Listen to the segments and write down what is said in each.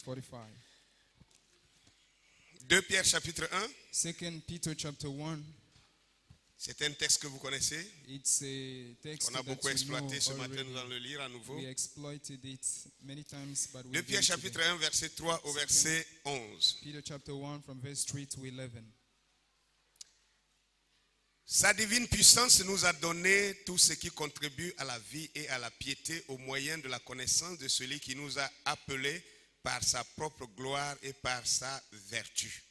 45. 2 Pierre chapitre 1. 2 Peter chapter 1. C'est un texte que vous connaissez. It's a text On a that beaucoup you exploité know ce matin, already. nous allons le lire à nouveau. We exploited it many times, but we 2 Pierre did chapitre today. 1 verset 3 au verset 11. Peter chapter 1 from verse 3 to 11. Sa divine puissance nous a donné tout ce qui contribue à la vie et à la piété au moyen de la connaissance de celui qui nous a appelés par sa propre gloire et par sa vertu.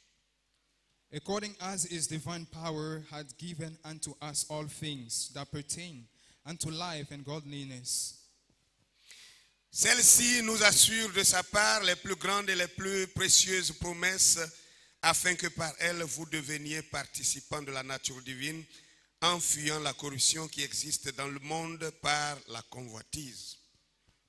According as his divine power had given unto us all things that pertain unto life and godliness. Celle-ci nous assure de sa part les plus grandes et les plus précieuses promesses, afin que par elle vous deveniez participants de la nature divine, en fuyant la corruption qui existe dans le monde par la convoitise.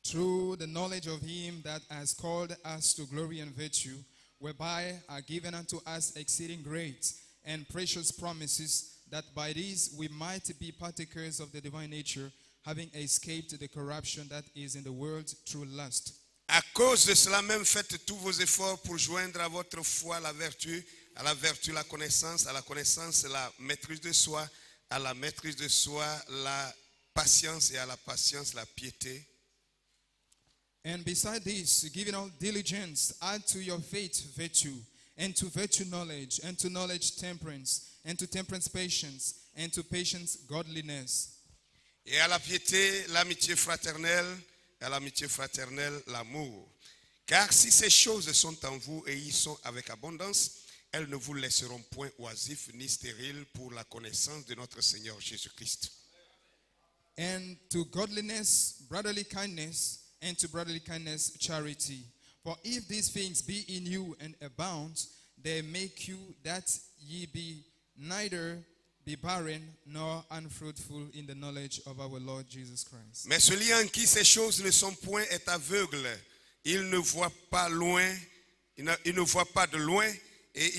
Through the knowledge of him that has called us to glory and virtue, whereby are given unto us exceeding great and precious promises, that by these we might be partakers of the divine nature, having escaped the corruption that is in the world through lust. À cause de cela même, faites tous vos efforts pour joindre à votre foi la vertu, à la vertu la connaissance, à la connaissance la maîtrise de soi, à la maîtrise de soi la patience et à la patience la piété. And beside this, giving all diligence, add to your faith virtue, and to virtue knowledge, and to knowledge temperance, and to temperance patience, and to patience godliness. Et à la piété l'amitié fraternelle, et à l'amitié fraternelle l'amour. Car si ces choses sont en vous et y sont avec abondance, elles ne vous laisseront point oisifs ni stériles pour la connaissance de notre Seigneur Jésus-Christ. And to godliness, brotherly kindness, and to brotherly kindness, charity. For if these things be in you and abound, they make you that ye be neither be barren nor unfruitful in the knowledge of our Lord Jesus Christ. Mais celui en qui ces choses ne sont point est aveugle. Il ne voit pas loin, il ne voit pas de loin, et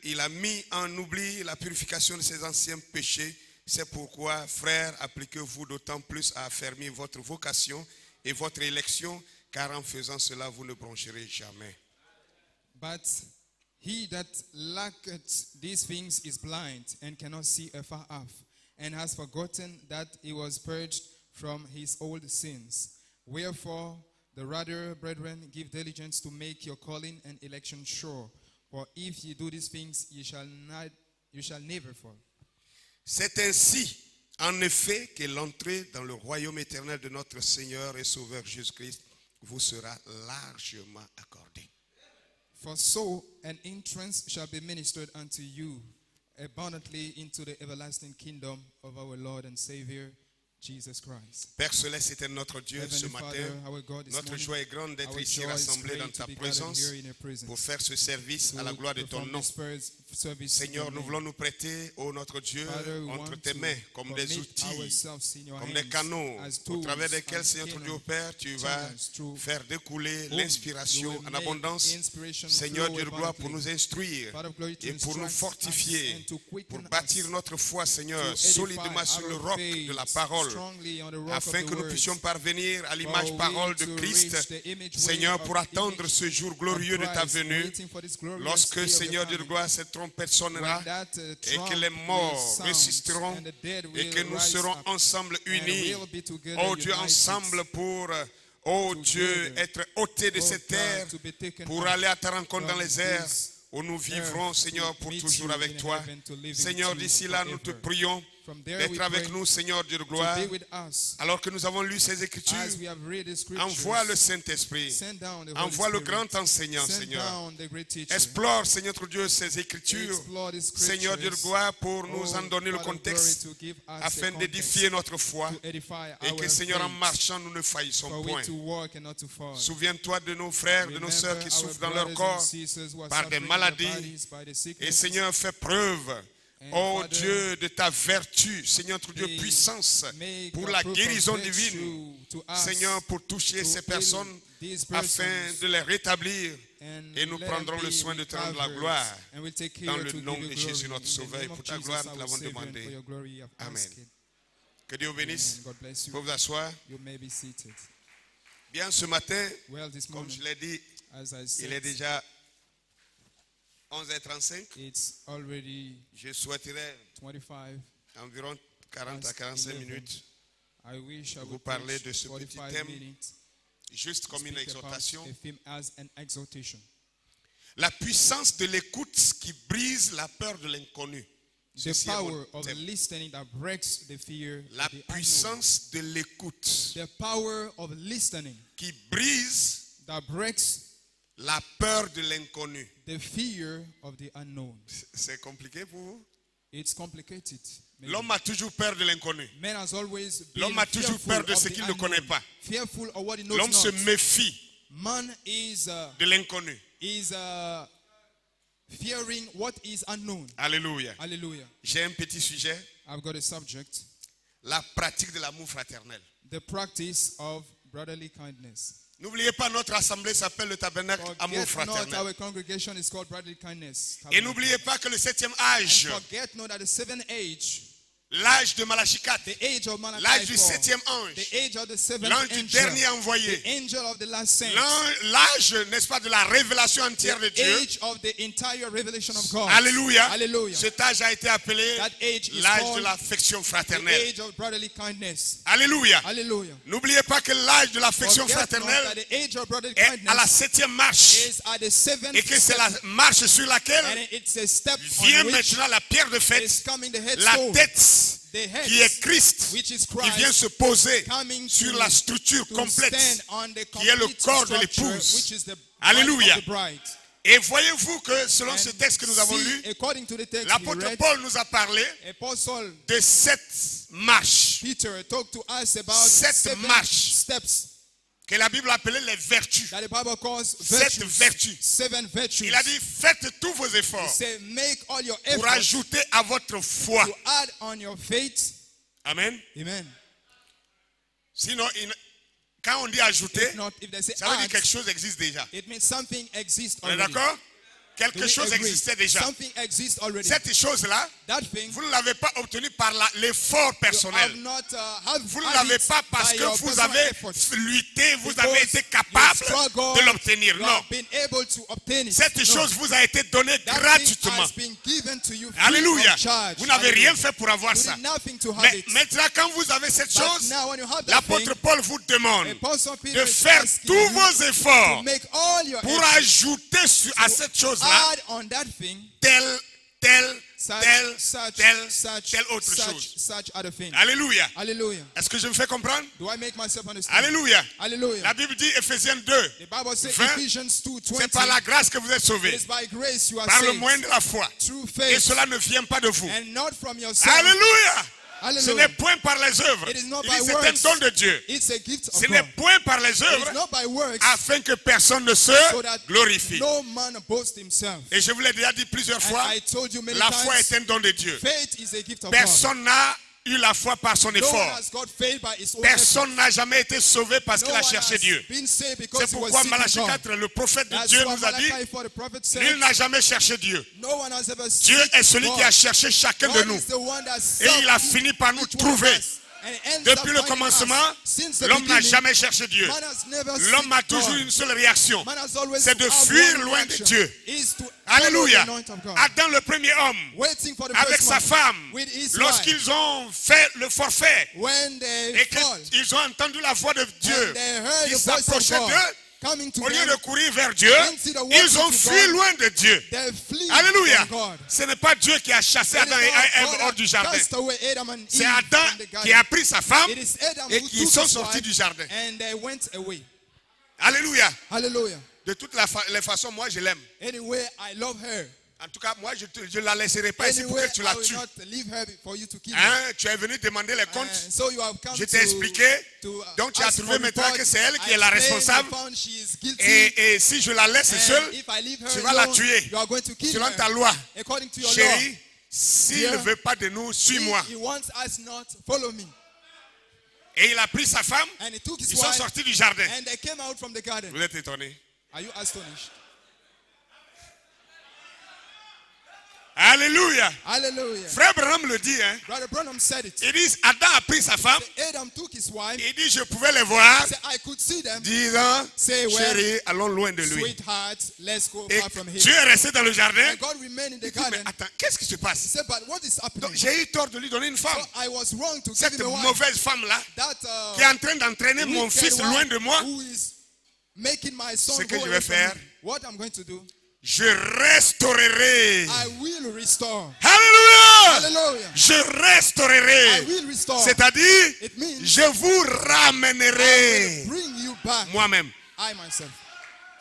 il a mis en oubli la purification de ses anciens péchés. C'est pourquoi, frères, appliquez-vous d'autant plus à affermir votre vocation et votre élection, car en faisant cela, vous ne broncherez jamais. But he that lacketh these things is blind and cannot see afar off, and has forgotten that he was purged from his old sins. Wherefore, the rather, brethren, give diligence to make your calling and election sure. For if ye do these things, you shall never fall. C'est ainsi, en effet, que l'entrée dans le royaume éternel de notre Seigneur et Sauveur Jésus-Christ vous sera largement accordée. For so an entrance shall be ministered unto you abundantly into the everlasting kingdom of our Lord and Savior, Jesus Christ. Père Céleste, éternel notre Dieu, ce Heavenly matin, Father, our God, this notre morning, joie est grande d'être our ici joy is rassemblés great dans to ta be gathered présence here in your presence. pour faire ce service à la gloire de ton perform nom. this service in Seigneur, your nous name. voulons nous prêter, ô notre Dieu, Father, we entre want tes to mains, comme des commit outils, ourselves in your comme des hands canaux, as au tools, travers desquels, as Seigneur notre Dieu, canals, Père, tu vas channels through faire découler whom l'inspiration you will en make abondance. inspiration Seigneur flow Dieu de gloire, pour abundantly. nous instruire Father of glory, to et pour nous instruct us fortifier, and to quicken pour bâtir us, notre foi, Seigneur, to edify solidement sur le our roc faith de la parole, strongly on the rock afin of que the nous word. puissions parvenir à For l'image we parole de to Christ, reach the image Seigneur, way pour of attendre image ce jour of glorieux de ta Christ, venue, waiting for this glorious lorsque, day of your Seigneur Dieu de coming. gloire, cette trompette sonnera When that, et trump que les will morts sound résisteront and the dead et will que nous rise serons up ensemble and unis, we'll be together oh Dieu, united. ensemble pour, oh Dieu, Together. être ôtés de Oh cette God, terre, to be taken pour up aller à ta rencontre dans from les airs, this où nous vivrons, earth Seigneur, to pour meet toujours you avec in toi. heaven, to live Seigneur, with you d'ici là, nous te forever. prions From there we d'être avec pray nous, Seigneur Dieu de to gloire. be with us. Alors que nous avons lu ces Écritures, As we have read the scriptures, envoie le Saint-Esprit, send down the Holy envoie le Spirit. grand enseignant, Send Seigneur. down the great teacher. Explore, Seigneur notre Dieu, ces Écritures, Explore the Seigneur Dieu de scriptures. gloire, pour nous Oh, en donner le Father of contexte, glory, to give us afin the d'édifier context, notre foi, to edify et our que, Seigneur, en faith, marchant, nous ne faillissons for point. we to walk and not to fall. Souviens-toi de nos frères, de nos Remember sœurs qui our souffrent dans leur brothers corps and sisters who are par des suffering in their maladies. bodies by the Et sicknesses. Seigneur, fais preuve, And oh Father, Dieu, de ta vertu, Seigneur notre Dieu, May puissance make pour a la proof of guérison virtue divine. to us, Seigneur, pour toucher to ces heal personnes these afin persons, de les rétablir. and Et nous let prendrons them le be soin de te rendre la recovered, gloire and we'll take care dans le to nom give you de glory. Jésus notre In the Sauveur. Et name pour of ta Jesus, gloire, nous our l'avons Savior, and demandé. for your glory, we have Amen. asked it. Que Dieu vous bénisse. Amen. God bless Vous you. pouvez vous asseoir. You may be seated. Bien, ce matin, Well, this comme morning, je l'ai dit, As I Il est said, déjà 11h35. it's already Je souhaiterais 25. environ 40 à 45 minutes I wish I vous would parler preach de ce petit 45 thème, minutes juste comme une speak about exhortation. a theme as an exhortation. La puissance de l'écoute qui brise la peur de l'inconnu. The Ceci est mon power of thème. listening that breaks the fear La of the unknown. puissance de l'écoute The power of listening qui brise that breaks la peur de l'inconnu. the fear of the unknown. C'est compliqué pour vous? It's complicated. maybe. L'homme a toujours peur de l'inconnu. Man has always been L'homme a toujours fearful peur de of ce the qu'il ne unknown, connaît pas. fearful of what he knows L'homme se not. méfie Man is de l'inconnu. fearing what is unknown. Alléluia. Hallelujah. J'ai un petit sujet, I've got a subject. la pratique de l'amour fraternel. The practice of brotherly kindness. N'oubliez pas, notre assemblée s'appelle le tabernacle Amour Forget not Fraternel. our congregation is called brotherly kindness. Et n'oubliez pas que le 7e âge, And forget not that the seventh age, l'âge de Malachie 4, the age of l'âge Malachi du 4, 7e ange, the age of the seventh l'ange du dernier angel, envoyé, the angel of the last saint, l'âge, n'est-ce pas, de la révélation entière de the Dieu. age of the entire revelation of God. Alléluia. Hallelujah. Cet âge a été appelé That age is l'âge de called l'affection the fraternelle. age of brotherly kindness. Alléluia. Hallelujah. N'oubliez pas que l'âge de l'affection Forget not that fraternelle the age of brotherly est à la kindness 7e marche. is at the seventh Et que c'est step, la marche sur laquelle and it's a step vient on which maintenant la pierre de is fête, coming the la headstone, tête the head, qui est Christ, which is qui vient Christ, se poser coming sur to la structure stand complète. on the qui est le complete corps de structure, l'épouse. which is the Alléluia. bride of the bride. Et voyez-vous que selon And ce texte que nous avons see, lu, according to the text we l'apôtre read, Paul nous a parlé Apostle de 7 marches Peter talked to us about Sept 7 marches. steps que la Bible appelait les vertus. that the Bible calls Sept virtues. vertus. 7 virtues. Il a dit, faites tous vos He efforts said, make all your pour efforts ajouter à votre foi. to add on your faith. Amen. Amen. Sinon, quand on dit ajouter, If not, if they say ça veut dire add, quelque chose existe déjà. it means something exists On est already. d'accord? Do Quelque we chose agree? existait déjà. Something exists already. Cette chose-là, That thing vous ne l'avez pas obtenue par l'effort you personnel. have not have Vous ne had l'avez it pas parce by que your vous personal avez efforts. lutté, vous Because avez été you capable struggled, de l'obtenir. you Non. have been able to obtain it. Cette No. chose vous a été donnée That thing gratuitement. has been given to you free Alléluia. of charge. Vous n'avez Hallelujah. rien fait pour avoir You ça. did nothing to have Mais it. maintenant, quand vous avez cette But chose, now when you have that l'apôtre thing, Paul vous demande Apostle Peter de is faire asking tous you vos to efforts make all your pour efforts ajouter à cette chose-là add on that thing telle autre chose. such other thing. Alléluia. Hallelujah. Est-ce que je me fais comprendre? Do I make myself understand? Alléluia. Hallelujah. La Bible dit, Ephésiens 2, The Bible says 20, Ephesians 2:20. c'est par la grâce que vous êtes It sauvés, is by grace you are par le saved moyen de la foi. through Et faith cela ne vient pas de vous. and not from yourself. Alléluia. Ce Hallelujah. n'est point par les œuvres. It is not Il by dit, c'est un works. don de Dieu. It's a gift of Ce n'est God. point par les It is œuvres not by works afin que personne ne se so that glorifie. no man boast himself. Et je vous l'ai déjà dit plusieurs fois, And I told you many la foi times, est un don de Dieu. faith is a gift of Personne n'a eu la foi par son God. No one effort. has got faith by his own effort. Personne n'a jamais été sauvé parce No qu'il a one cherché has Dieu. been saved because C'est he was pourquoi seeking Malachie God. 4, le prophète de That's Dieu why nous a dit, Malachi 4, the prophet said, nul n'a jamais cherché Dieu. no one has ever Dieu seeked est celui God. qui a cherché chacun de God nous. is the one that Et il a sought fini par nous each one of trouver. us. And it ends Depuis up le finding commencement, us. Since the l'homme n'a beginning, jamais cherché Dieu. man has never L'homme a seeked toujours God. une seule réaction. Man has always C'est de have fuir one loin de reaction, Dieu. is to Alléluia. follow the anointing of God. Adam, le premier homme, Waiting for the avec first sa man femme, with his wife. lorsqu'ils ont fait le forfait When they et fall qu'ils ont entendu la voix de Dieu and they heard qui the voice of s'approchait God d'eux, coming to au lieu them, de courir vers Dieu, instead of ils ont walking to fui God, loin de Dieu. they flee Alléluia. from God. Ce n'est pas Dieu qui a chassé It is Adam et not Ève God hors du that jardin. cast away Adam and C'est Eve Adam from the garden. qui a pris sa femme It is Adam et who qui took sont his sortis wife du jardin. and they went away. Alléluia. Hallelujah. De toutes les façons, moi je l'aime. Anyway, I love her. En tout cas, moi je ne la laisserai pas ici pour Anyway, que tu I la will tues. not leave her for you to kill her. Hein? Tu es venu demander les comptes. And so you have come Je t'ai expliqué. Donc tu as ask trouvé for maintenant report. que c'est elle qui I est la explained, responsable. I found she is guilty. Et si je la laisse And seule, if I leave her tu vas la alone, tuer. you are going to kill selon her. ta loi. According to your Chérie, law. s'il Dear, ne veut pas de nous, suis-moi. He wants us not, follow me. Et il a pris sa femme. And he took his Ils sont wife sortis du jardin. and they came out from the garden. Vous êtes étonnés? Are you astonished? Alléluia. Hallelujah. Frère Branham le dit, hein. Brother Branham said it. Il dit, Adam a pris sa femme. Adam took his wife. Il dit, je pouvais les voir. Said, I could see them. Disant, Say, well, chérie, allons loin de lui. sweetheart, let's go Et far from here. Dieu est resté dans le jardin. And God remained in the Il dit, mais garden. attends, qu'est-ce qui se He passe? said, but what is happening? Donc, j'ai eu tort de lui donner une femme. So I was wrong to give Cette him a wife. mauvaise femme-là, That qui est en train d'entraîner mon wicked fils loin one de moi, who is making my son ce que go je away vais from faire, me. What I'm going to do, je restaurerai. I will restore. Alléluia. Hallelujah. Je I restaurerai. will restore. C'est-à-dire, It means je vous I ramènerai will bring you back. moi-même. I myself.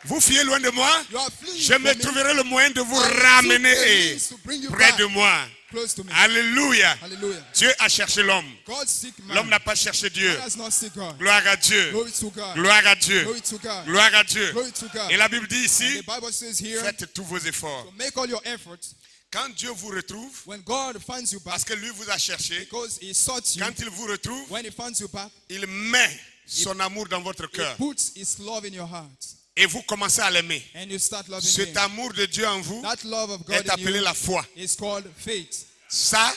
Vous fuyez loin de moi, You are fleeing je from me me. trouverai le moyen de vous I will seek the ramener means to bring you près back, de moi. close to me. Alléluia. Hallelujah. Dieu a cherché l'homme. God seek man. L'homme n'a pas cherché Dieu. God has not seek God. Gloire à Dieu. Glory to God. Gloire à Dieu. Glory to God. Gloire à Dieu. Glory to God. Et la Bible dit And ici, the Bible says here, faites tous vos efforts. to make all your efforts. Quand Dieu vous retrouve, When God finds you back, parce que lui vous a cherché, because He sought you, quand il vous retrouve, when He finds you back, il met son amour dans votre He cœur. puts His love in your heart. Et vous commencez à l'aimer. And you start loving Cet Him. amour de Dieu en vous That love of God est in appelé you la foi. is called faith. Ça,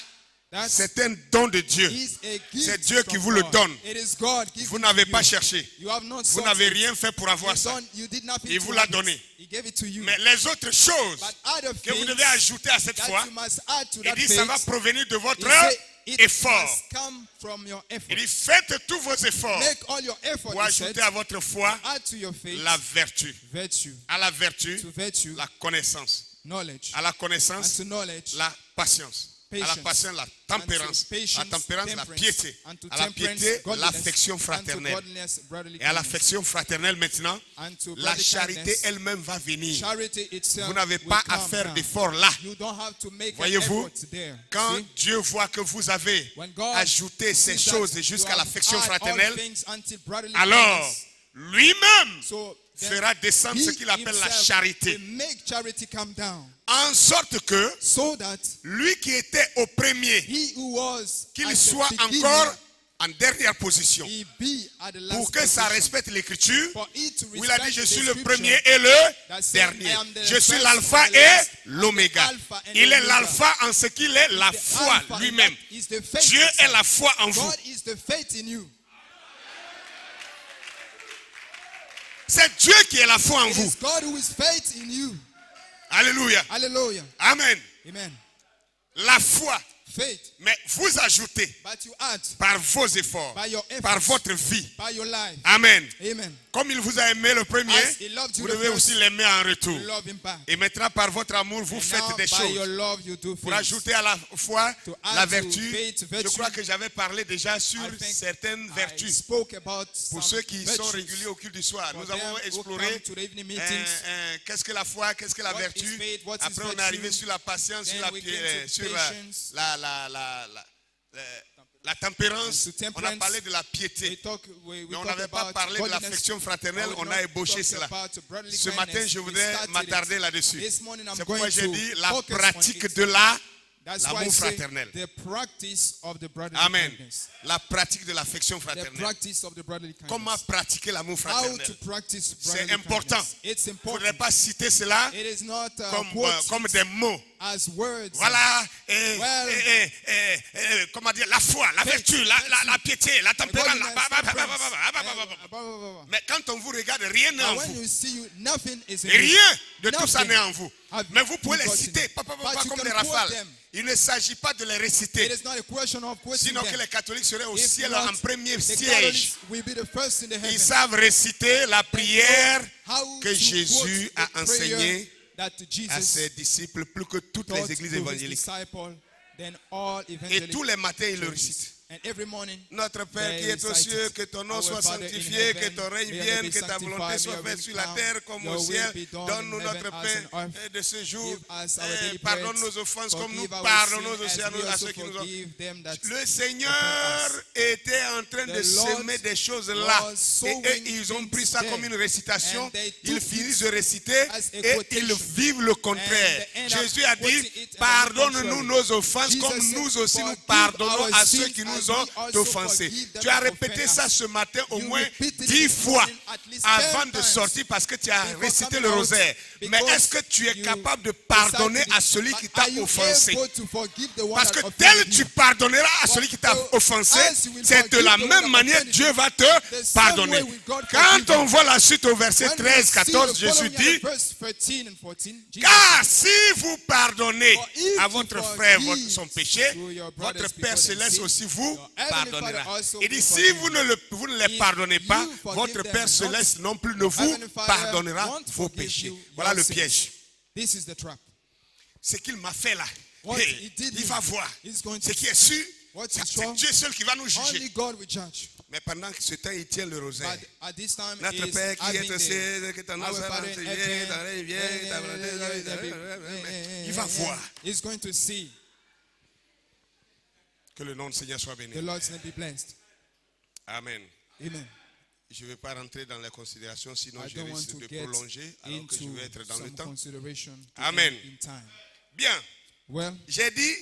That c'est un don de Dieu. is a gift C'est Dieu qui from vous le God. donne. It is God giving Vous n'avez it to pas you. cherché. You have not Vous sought n'avez it. rien fait pour avoir ça. You did nothing Il to vous l'a have it. donné. He gave it to you. Mais les autres choses But other que vous things devez ajouter à cette that foi, you must add to il that dit faith, ça va provenir de votre he said, it effort. must come from your effort. Il dit faites tous vos efforts Make all your effort, pour he said, ajouter à votre foi add to your faith la vertu. virtue, À la vertu, to virtue, la connaissance. knowledge, À la and connaissance, to knowledge, la patience. À la patience, patience, la tempérance. patience, À la tempérance, la temperance, piété. and to À la temperance, piété, godliness, l'affection and to fraternelle. godliness, brotherly Et à kindness, l'affection fraternelle maintenant, and to la brotherly charité kindness. elle-même va venir. Charity itself Vous n'avez will pas à come faire down. d'efforts là. You don't have to make an Voyez-vous, effort there. quand See? Dieu voit que vous avez When God ajouté ces sees that choses you jusqu'à have l'affection add all fraternelle, things until brotherly alors kindness, lui-même so then fera descendre ce he qu'il appelle la himself charité. will make charity come down, En sorte que so that lui qui était au premier, he who was qu'il at soit the beginning, encore en dernière position. he be at the last Pour que ça position. respecte l'écriture, For it to où il a dit respect je the suis le scripture, premier et le that said, dernier. I am the Je suis first l'alpha and the et last, l'oméga. Alpha and Il est Omega. l'alpha en ce qu'il est la The foi Alpha, and lui-même. that is the faith Dieu est itself. la foi en vous. God is the faith in you. C'est Dieu qui est la foi en It vous. is God who is faith in you. Alléluia. Hallelujah. Amen. Amen. La foi. Faith. Mais vous ajoutez But you add par vos efforts, by your efforts, par votre vie. by your life. Amen. Amen. Comme il vous a aimé le premier, As he loved you vous the devez first, aussi l'aimer en retour. you love him back. Et maintenant, par votre amour, vous And faites now, des by your choses. love, you do Pour things. ajouter à la foi To add la to vertu, faith, je virtue, crois que j'avais parlé déjà sur I think certaines I vertus. spoke about Pour some ceux qui virtues sont réguliers au culte du soir, for nous them avons who exploré come to the evening meetings. qu'est-ce que la foi, qu'est-ce que la What vertu. is faith, what is Après, on est virtue. arrivé sur la patience, Then sur la, we came to sur patience. la tempérance. And to On a temperance. parlé de la We piété. we Mais on talk n'avait pas about parlé de godliness. l'affection fraternelle, We on not a ébauché talk cela. about brotherly Ce matin, kindness. je We voudrais started m'attarder it. là-dessus. This morning I'm C'est going pourquoi j'ai to dit la focus on pratique it. de That's why I l'amour say fraternel. the practice of the brotherly Amen. kindness. La pratique de l'affection The fraternelle. practice of the brotherly kindness. Comment pratiquer l'amour How fraternel? to practice C'est brotherly important. kindness. It's Il ne faudrait important. pas citer cela It is not comme quoted des mots. as words. Voilà, Well, comment dire, la foi, la vertu, la piété, la tempérance. Godliness, temperance. Mais quand on vous regarde, rien n'est en But when vous. you see you, nothing is in you. Rien de tout ça Nothing n'est en vous. have Mais vous pouvez you les gotten. citer, pas But you comme can des quote rafales. them. Il ne s'agit pas de les It réciter. is not a question of quoting Sinon que them. les catholiques seraient au If ciel not, en premier the siège. Catholics will be the first in the Ils heaven. savent réciter la prière How que to Jésus quote a the prayer enseignée that à Jesus ses disciples plus que toutes taught les églises to his évangéliques. disciples, then all Et evangelic tous les matins, ils le churches. récitent. And every morning, Notre Père qui they est aux recite cieux, it. que ton nom Our soit Father in sanctifié, que heaven, ton règne may your vienne, name que be ta volonté sanctified, soit may your faite will sur la come, terre comme your au will ciel. be done Donne-nous in notre heaven as pain on earth. de ce jour. Give us our daily Pardonne bread. nos offenses comme nous Forgive our pardonnons sin aussi as we à also ceux qui nous ont. forgive them that Le offend Seigneur us. était en train de The Lord semer des choses là. was Et sowing eux, ils ont pris ça things comme une récitation. and they Ils took finissent it de réciter as a et quotation. ils vivent le contraire. And they end up Jésus a quoting dit, it and pardonne-nous contrary. nos offenses comme Jesus nous said, aussi nous forgive pardonnons our à ceux sins qui as nous we ont also offensés. forgive them Tu as that répété offend ça us. ce matin au You moins repeated it 10 this fois. morning at least avant 10 de times sortir parce que tu as before récité coming le out, rosaire. Mais because est-ce que tu es you capable de pardonner decide to à be- celui but qui t'a are you offensé? able to forgive the one Parce that que offended tel tu you? pardonneras à celui qui t'a offensé, c'est de la même manière Dieu va te pardonner. Quand on voit la suite au verset When we 13, see 14, the Jésus following dit, at verse 13 and 14, Jesus car si vous pardonnez For if à you votre frère forgive son péché, to your brothers votre before Père they céleste sin, aussi vous your heavenly pardonnera. Father also Il dit, will si forgive vous ne les If pardonnez pas, you forgive votre them Père not, céleste non plus ne your vous heavenly Father pardonnera won't vos forgive péchés. you Voilà your le sins. piège. This is the trap. Ce qu'il m'a fait là, What hey, he did il me, va voir. he's going Ce to qui est sûr, What is c'est sure, Dieu seul qui va nous only juger. God will judge. Mais pendant ce temps, il tient le rosaire. But at this time, Notre is Père qui having est au ciel, qui est en our Father in il va voir. He's going to see. Que le nom du Seigneur soit béni. The Lord's name be blessed. Amen. Amen. Je ne vais pas rentrer dans les considérations, sinon I je don't want risque to de get prolonger alors que je into vais être dans le some temps. consideration to Amen. end in time. Bien, Well, j'ai dit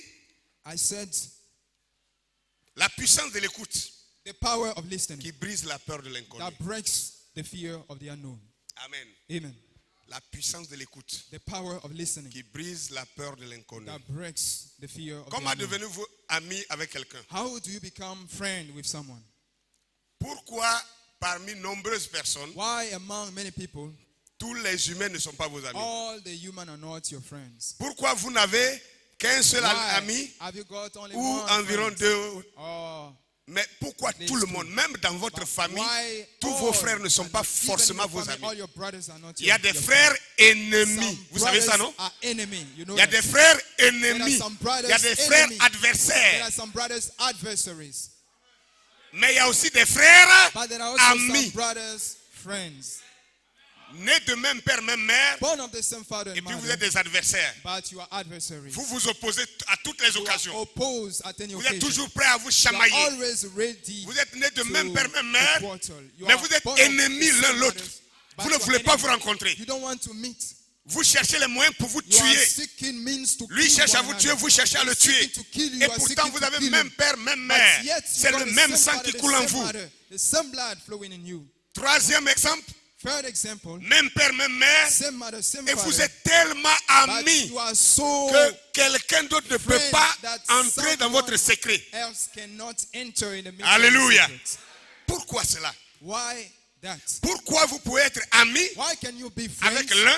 I said la puissance de l'écoute the power of listening qui brise la peur de l'inconnu. that breaks the fear of the unknown. Amen. Amen. La puissance de l'écoute The power of listening qui brise la peur de l'inconnu. that breaks the fear of Comment the unknown. devenez-vous ami avec quelqu'un? How do you become friend with someone? Pourquoi parmi nombreuses personnes, Why among many people, tous les humains ne sont pas vos amis? all the human are not your friends? Pourquoi vous n'avez qu'un seul Why ami have you got only ou one environ friend? deux? Or Mais pourquoi tout le monde, même dans votre famille, why tous vos all frères ne sont and pas even forcément your vos family, amis? all your brothers are not Il y a your- des your frères ennemis. Some Vous savez ça, brothers non? are enemy. You know Il y a that. des frères There ennemis. are some brothers Il y a des frères enemy. There adversaires. are some brothers adversaries. Mais il y a aussi des frères But there are also some amis. brothers friends. Nés de même père, même mère. Born of the same father Et and puis vous mother. êtes des adversaires. But you are adversaries. Vous vous opposez à toutes les You are occasions. opposed at any Vous êtes occasion. toujours prêts à vous You are chamailler. always ready Vous êtes nés de to même père, même mère. quarrel. You Mais are vous êtes born of ennemis the l'un same l'autre. fathers, Vous but ne you are voulez pas vous enemies. rencontrer. You don't want to meet. Vous cherchez les moyens pour vous You are tuer. seeking means to Lui kill cherche à one vous another. tuer, vous cherchez à le He's tuer. seeking to kill you, Et you are pourtant, seeking vous to avez kill même him. père, même But mère. yet you C'est got le the même same sang father, qui the coule en same vous. mother, the same blood flowing in you. Troisième exemple, Third example, même père, même mère. same mother, same Et vous father. êtes tellement But amis you are so que quelqu'un d'autre ne peut friend pas that entrer dans votre someone secret. else cannot enter in the midst Alléluia. of the secret. Pourquoi cela? Why that? Pourquoi vous pouvez être amis Why can you be friends avec l'un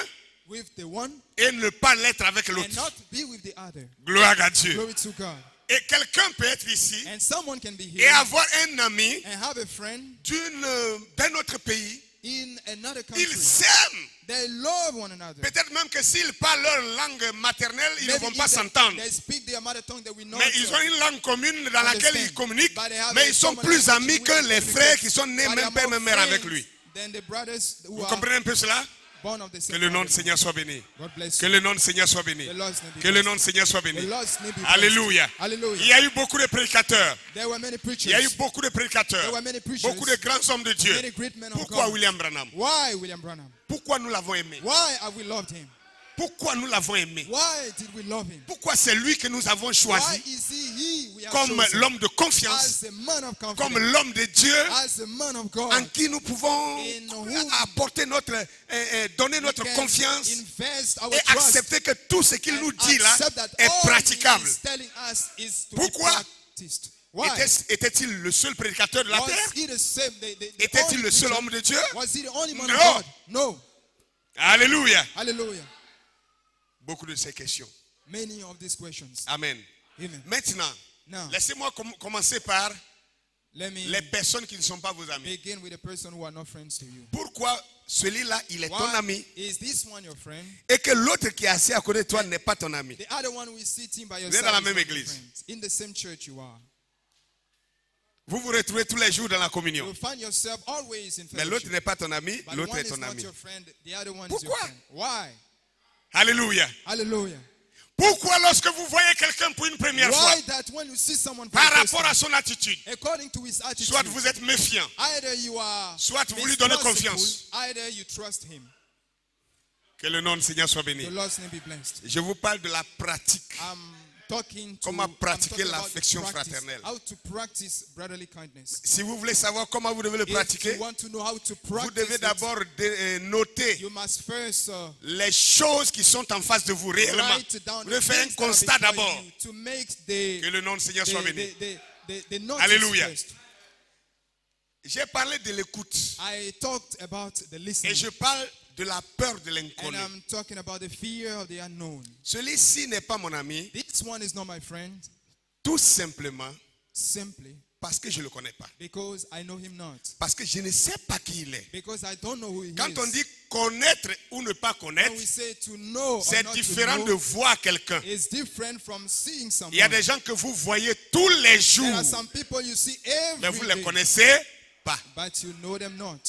with the one et ne pas l'être avec and l'autre? not be with the other? Gloire à Dieu. Glory to God. Et quelqu'un peut être ici And someone can be et here avoir un ami and have a friend d'un autre pays. in another country. Ils s'aiment. They love one another. Peut-être même que s'ils parlent leur langue maternelle, ils ne Maybe vont if pas s'entendre. they speak their mother tongue, they will not Mais ils ont une langue commune dans laquelle ils communiquent. But they have Mais a ils sont common plus language amis with que which les they frères communicate. qui sont nés But they même are père, more même mère avec friends lui. than the brothers who Vous are comprenez un peu cela? born of the same Que le nom father. du Seigneur soit béni. God bless Que you. le nom du Seigneur soit béni. The Lord's name be Que le blessed. nom du Seigneur soit The béni. Lord's name be blessed. Alléluia. Il Hallelujah. y a eu beaucoup de prédicateurs. There were many Il y a eu preachers. beaucoup de prédicateurs. There were many preachers. Beaucoup de grands hommes de Dieu. Many great men of Pourquoi God. William Branham? Why William Branham? Pourquoi nous l'avons aimé? Why have we loved him? Pourquoi nous l'avons aimé? Why did we love him? Pourquoi c'est lui que nous avons Why choisi is he we have comme chosen l'homme de confiance, as a man of comme confidence, l'homme de Dieu as a man of God, en qui nous pouvons in whom apporter donner we notre can confiance invest our et trust accepter que tout ce qu'il nous and dit là accept that est all praticable. he is telling us is to Pourquoi? be practiced. Why? Était-il le seul prédicateur de la Was terre? he the same? The Était-il only le seul preacher? homme de Dieu? Was he the only man No. of God? No. Alléluia. Hallelujah. Beaucoup de ces questions. Many of these questions. Amen. Amen. Maintenant, Now, laissez-moi commencer par let me les personnes qui ne sont pas vos amis. begin with the person who are not friends to you. Pourquoi celui-là, il est ton Why ami is this one your friend? et que l'autre qui est assis à côté de toi n'est pas ton ami? The other one who is sitting by your Vous êtes side dans la is même not your église. friend. In the same church you are. Vous vous retrouvez tous les jours dans la communion. You find yourself always in Mais l'autre fellowship. n'est pas ton ami, But l'autre one est is ton not ami. your friend, the other one is your Pourquoi? friend. Why? Alléluia. Hallelujah. Pourquoi lorsque vous voyez quelqu'un pour une première fois, Why that when you see someone for par the first rapport à time, son attitude, according to his attitude, soit vous êtes méfiant, either you are soit vous lui donnez mistrustful, confiance. either you trust him. Que le nom du Seigneur soit The béni. Lord's name be blessed. Je vous parle de la pratique. I'm comment pratiquer talking about l'affection practice, fraternelle. how to practice brotherly kindness. Si vous voulez savoir comment vous devez le If pratiquer, you want to know how to vous practice devez it, d'abord noter you must first les choses qui sont en face de vous réellement. write down Vous devez the faire un things that are constat before d'abord. you to make the Que le nom du Seigneur soit béni. the notice Alléluia. first. J'ai parlé de l'écoute I talked about the listening, et je parle de la peur de and l'inconnu. I'm talking about the fear of the unknown. Celui-ci n'est pas mon ami, This one is not my friend, tout simplement simply parce que je ne le connais pas. because I know him not, Parce que je ne sais pas qui il est. because I don't know who he Quand is. on dit connaître ou ne pas When connaître, we say to know or c'est not différent to de know, voir quelqu'un. it's different from seeing someone. Il y a des gens que vous voyez tous les jours, There are some people you see mais vous every ne les day, connaissez pas. but you know them not.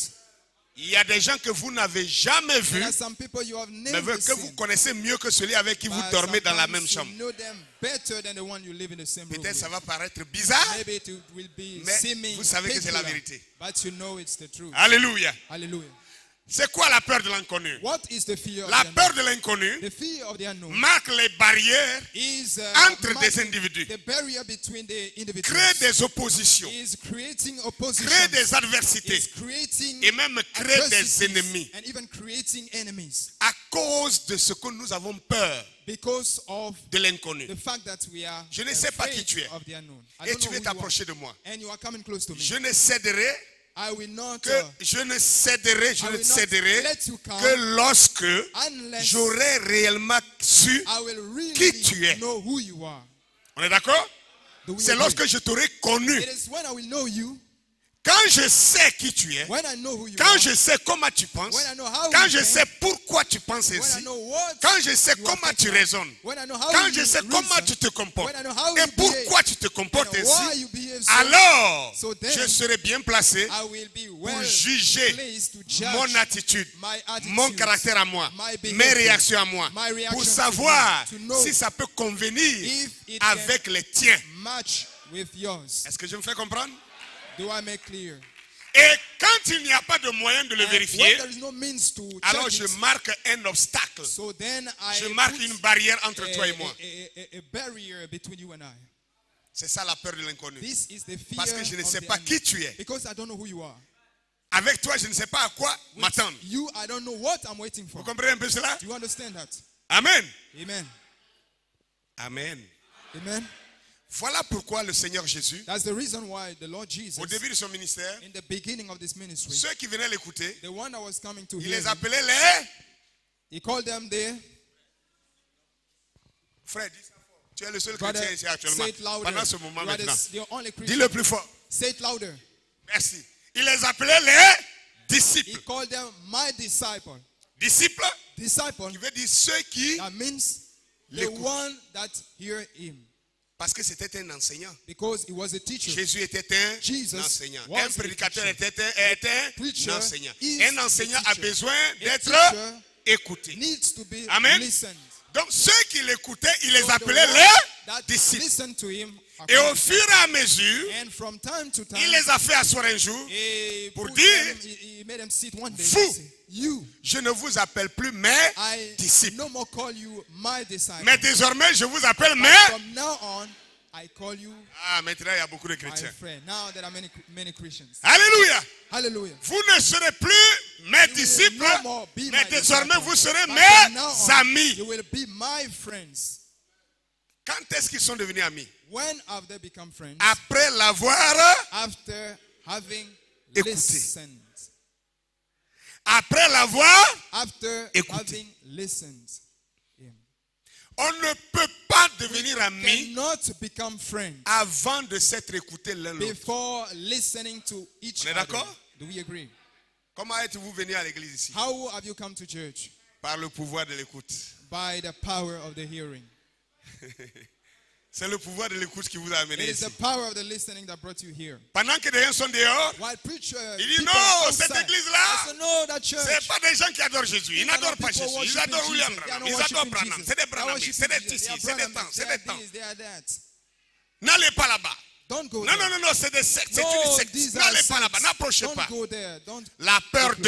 Il y a des gens que vous n'avez jamais vus, There are some people you have mais never que vous seen, connaissez mieux que celui avec qui vous but dormez dans la sometimes même chambre. you know them better than the one you live in the same room Peut-être ça with. va paraître bizarre, Maybe it will be mais seeming vous savez que c'est la peculiar, vérité. but you know it's the truth. Alléluia. Hallelujah. C'est quoi la peur de l'inconnu? What is the fear of La the unknown? peur de l'inconnu The fear of the unknown marque les barrières is entre des marking individus, the barrier between the individuals. crée des oppositions, Is creating crée opposition. des adversités Is creating et même crée des adversities ennemis and even creating enemies à cause de ce que nous avons peur because of de l'inconnu. the fact that we are Je ne sais pas qui afraid tu es. of the unknown. I Et don't tu know veux who you are, t'approcher de moi. and you are coming close to me. Je ne céderai I will not que je ne céderai let you come que lorsque unless j'aurai réellement su. I will qui really tu es. know who you are. On est d'accord? Do we C'est agree? lorsque je t'aurai connu. It is when I will know you, Quand je sais qui tu es, when I know who you quand are, je sais comment tu penses, when I know how quand you je think, sais pourquoi tu penses when I ainsi, know what quand je sais you are comment tu thinking, raisonnes, when I know how quand you je sais reason, comment tu te comportes when I know how et you pourquoi behave, tu te comportes and why ainsi, you behave so, alors so then je serai bien placé I will be well pour juger placed to judge mon attitude, my attitude, mon caractère à moi, my behavior, mes réactions à moi, my reaction pour to savoir me, to know si ça peut convenir if it avec les tiens. match with yours. Est-ce que je me fais comprendre? Do I make clear? Et quand il n'y a pas de moyen de le And vérifier, when there is no means to alors check je it, marque un obstacle. so then I Je marque put une barrière entre toi et moi. a barrier between you and I. C'est ça la peur de l'inconnu. This is the fear Parce que je ne of sais the pas unknown. qui tu es. Because I don't know who you are. Avec toi, je ne sais pas à quoi With m'attendre. you, I don't know what I'm waiting for. Vous comprenez un peu cela? Do you understand that? Amen. Amen. Amen. Amen. Voilà pourquoi le Seigneur Jésus, That's the reason why the Lord Jesus, au début de son ministère, in the beginning of this ministry, ceux qui venaient l'écouter, the one that was coming to il hear les him, appelait les he called them the frères. Dis ça fort. Tu es le seul brother. chrétien ici actuellement. Say it louder. Pendant ce moment You are maintenant. the only Christian. Dis-le plus fort. Say it louder. Merci. Il les appelait les He disciples. called them my disciple. Disciples, Disciple, qui veut dire ceux qui, that means the l'écoutent. one that hear him. parce que c'était un enseignant. Because he was a teacher. Jésus était un Jesus enseignant. was Un prédicateur a est un Preacher enseignant. is Un enseignant a a teacher. besoin A d'être teacher écouté. needs to be Amen. listened. Donc ceux qui l'écoutaient, il les So the appelait one les that disciples. listened to him, Et au fur et à mesure, and from time to time, il les a fait asseoir un jour. he pour put dire, them, he made them sit one day. vous, and say, you, Je ne vous appelle plus mes I disciples. no more call you my disciple. Mais désormais, je vous appelle mes... From now on, I call you Ah, maintenant, il y a beaucoup de my chrétiens. friend. Now there are many Christians. Alléluia. Hallelujah. Vous ne serez plus mes disciples, no more be mais my désormais, disciple. vous serez But mes from now on, amis. You will be my friends. Quand est-ce qu'ils sont devenus amis? When have they become friends? Après l'avoir, After having Écouté. listened. après l'avoir, After Écouté. having listened. Him. on ne peut pas devenir amis Cannot become friends avant de s'être écouté l'un l'autre. before listening to each On est other. d'accord? Do we agree? Comment êtes-vous venu à l'église ici? How have you come to church? Par le pouvoir de l'écoute. By the power of the hearing. C'est le pouvoir de l'écoute qui vous a amené It is ici. the power of the listening that brought you here. Pendant que des gens sont dehors, While preacher, il dit people non, outside, cette église-là, I said, no, that church. c'est pas des gens qui adorent Jésus. Ils These are n'adorent not pas people Jésus. Ils worshiping adorent William Jesus. They are Branham. not Ils adorent worshiping Branham. Jesus. C'est des They are Branhamites. C'est des worshiping tissus. Jesus. They C'est are des temps. Branhamites. C'est They are des temps. this, they are that. N'allez pas là-bas. Don't go Non, there. non, non, non, c'est des sectes. C'est No, une secte. these are N'allez pas là-bas. sects. N'approchez Don't pas. go there. Don't La peur The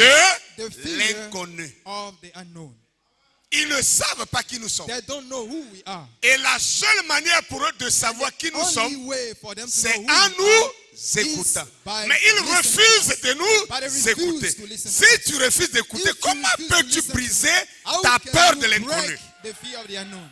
de fear l'inconnu. of the unknown. Ils ne savent pas qui nous sommes. They don't know who we are. Et la seule manière pour eux de savoir qui nous Only sommes, way for them to c'est know who en we nous are écoutant. is by Mais ils listening to refusent us. de But nous they refuse écouter. to listen Si to us. tu refuses d'écouter, If you comment refuse to peux-tu listen to briser How ta can peur you de l'inconnu? break the fear of the unknown?